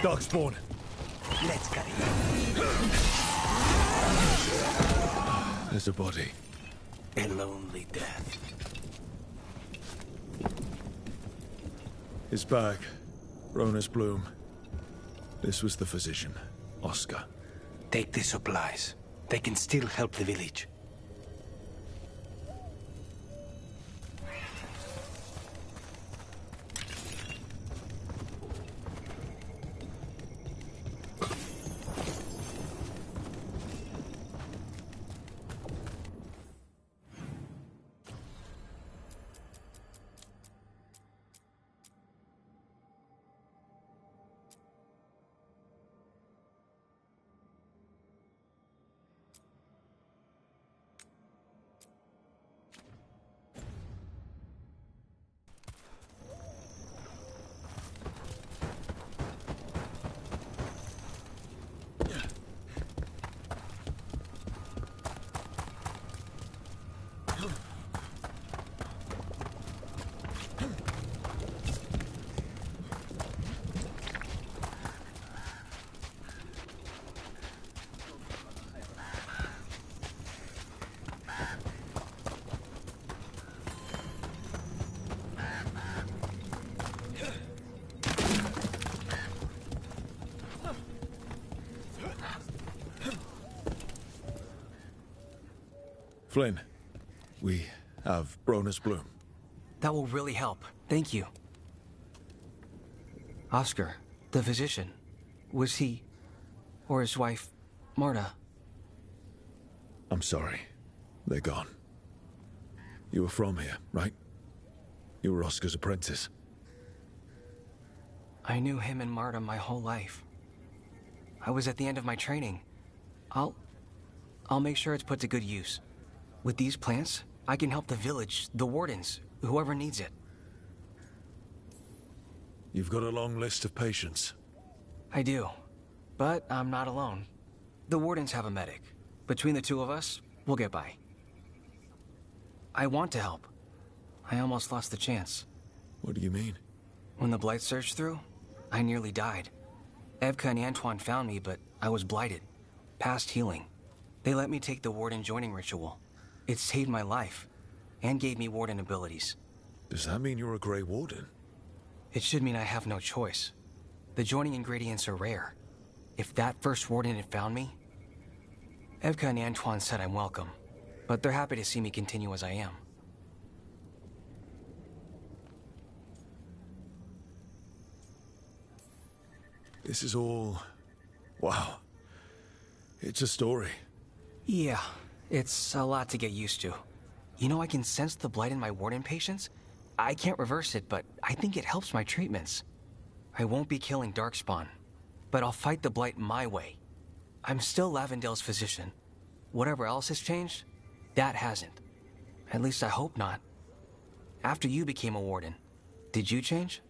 S1: Darkspawn.
S4: Let's cut it.
S1: There's a body.
S4: A lonely death.
S1: His bag. Ronus Bloom. This was the physician, Oscar.
S4: Take the supplies. They can still help the village.
S1: Flynn, we have Ronus Bloom.
S24: That will really help. Thank you. Oscar, the physician, was he, or his wife, Marta?
S1: I'm sorry. They're gone. You were from here, right? You were Oscar's apprentice.
S24: I knew him and Marta my whole life. I was at the end of my training. I'll make sure it's put to good use. With these plants, I can help the village, the wardens, whoever needs it.
S1: You've got a long list of patients.
S24: I do. But I'm not alone. The wardens have a medic. Between the two of us, we'll get by. I want to help. I almost lost the chance.
S1: What do you mean?
S24: When the blight surged through, I nearly died. Evka and Antoine found me, but I was blighted. Past healing. They let me take the warden joining ritual. It saved my life, and gave me warden abilities.
S1: Does that mean you're a Grey Warden?
S24: It should mean I have no choice. The joining ingredients are rare. If that first warden had found me... Evka and Antoine said I'm welcome, but they're happy to see me continue as I am.
S1: This is all... wow. It's a story.
S24: Yeah, it's a lot to get used to. You know, I can sense the blight in my warden patients. I can't reverse it, but I think it helps my treatments. I won't be killing Darkspawn, but I'll fight the blight my way. I'm still Lavendale's physician. Whatever else has changed, that hasn't. At least I hope not. After you became a warden, did you change?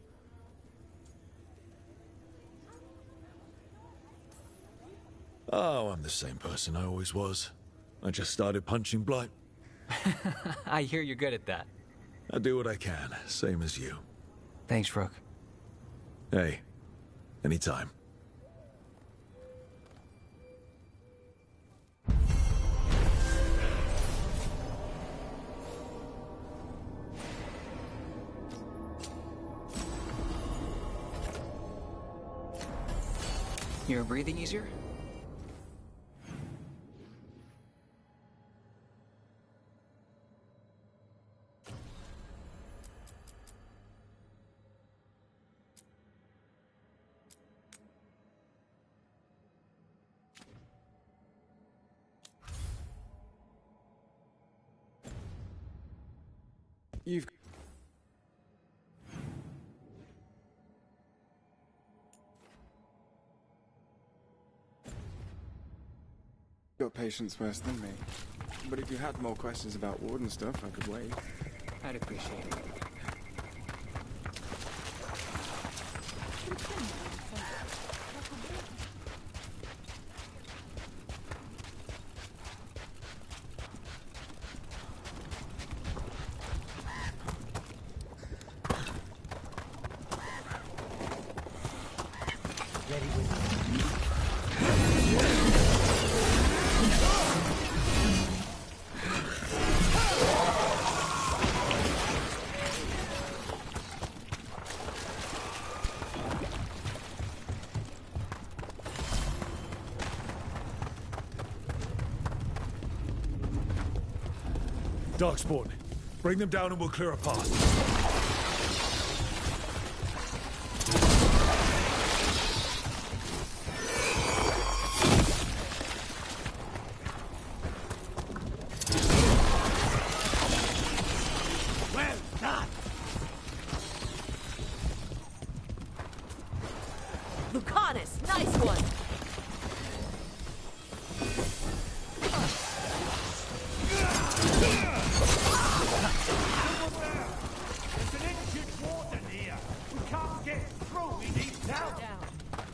S1: Oh, I'm the same person I always was. I just started punching blight.
S24: I hear you're good at that.
S1: I do what I can, same as you.
S24: Thanks, Rook.
S1: Hey, anytime.
S24: You're breathing easier?
S8: You've got patience worse than me. But if you had more questions about warden stuff, I could wait.
S24: I'd appreciate it.
S4: Ready with
S1: Darkspawn, bring them down and we'll clear a path.
S4: Well done!
S2: Lucanus, nice one!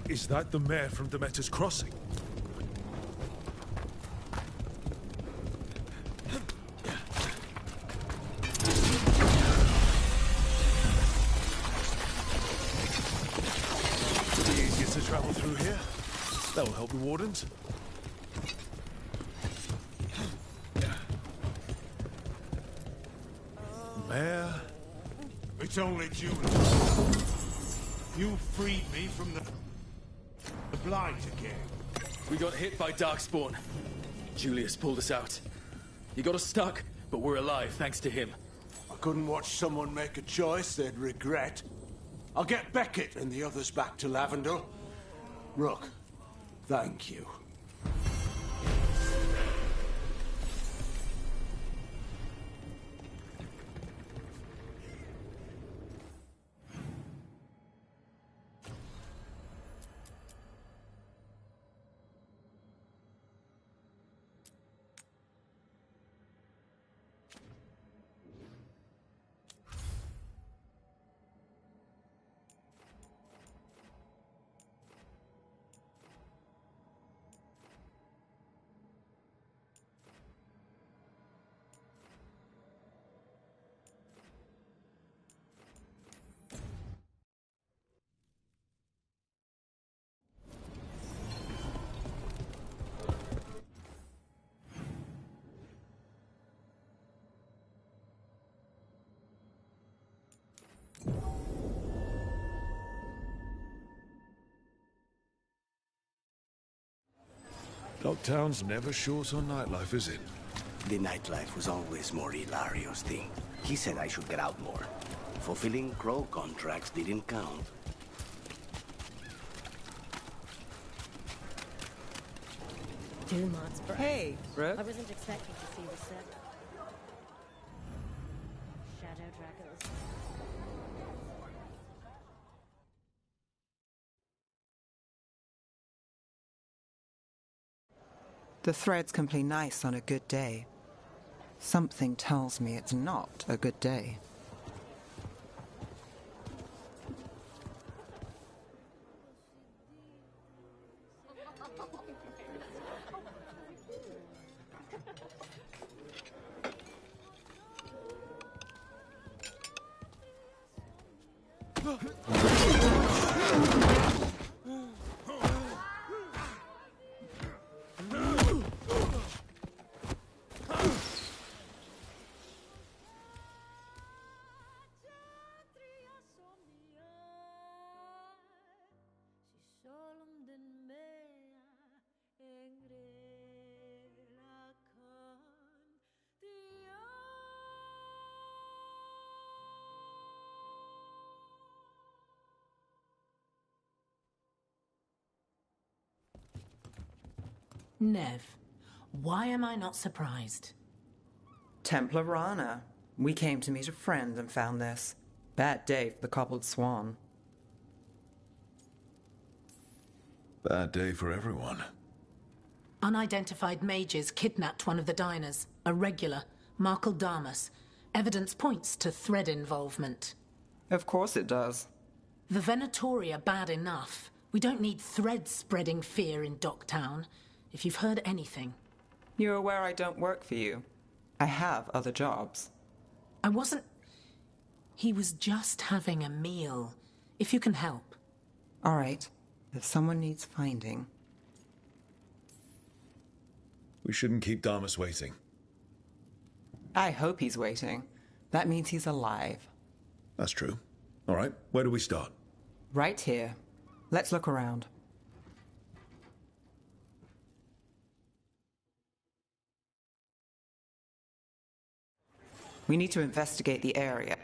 S1: Is that the mayor from Demeter's Crossing? It'll be easier to travel through here. That will help the wardens. Mayor?
S12: It's only Julie. You freed me from the blight again.
S9: We got hit by Darkspawn. Julius pulled us out. He got us stuck, but we're alive thanks to him.
S12: I couldn't watch someone make a choice they'd regret. I'll get Beckett and the others back to Lavendel. Rook, thank you.
S1: Dogtown's never short on nightlife, is it?
S4: The nightlife was always more Hilario's thing. He said I should get out more. Fulfilling crow contracts didn't count.
S22: Dumont's bright.
S14: Hey, Rook.
S22: I wasn't expecting to see the set. Shadow Dragons.
S14: The threads can play nice on a good day. Something tells me it's not a good day.
S11: Nev, why am I not surprised?
S14: Templar Rana. We came to meet a friend and found this. Bad day for the cobbled swan.
S1: Bad day for everyone.
S11: Unidentified mages kidnapped one of the diners, a regular, Markle Damas. Evidence points to thread involvement.
S14: Of course it does.
S11: The Venatori are bad enough. We don't need threads spreading fear in Docktown. If you've heard anything.
S14: You're aware I don't work for you. I have other jobs.
S11: I wasn't... He was just having a meal. If you can help.
S14: All right. If someone needs finding...
S1: We shouldn't keep Damas waiting.
S14: I hope he's waiting. That means he's alive.
S1: That's true. All right, where do we start?
S14: Right here. Let's look around. We need to investigate the area.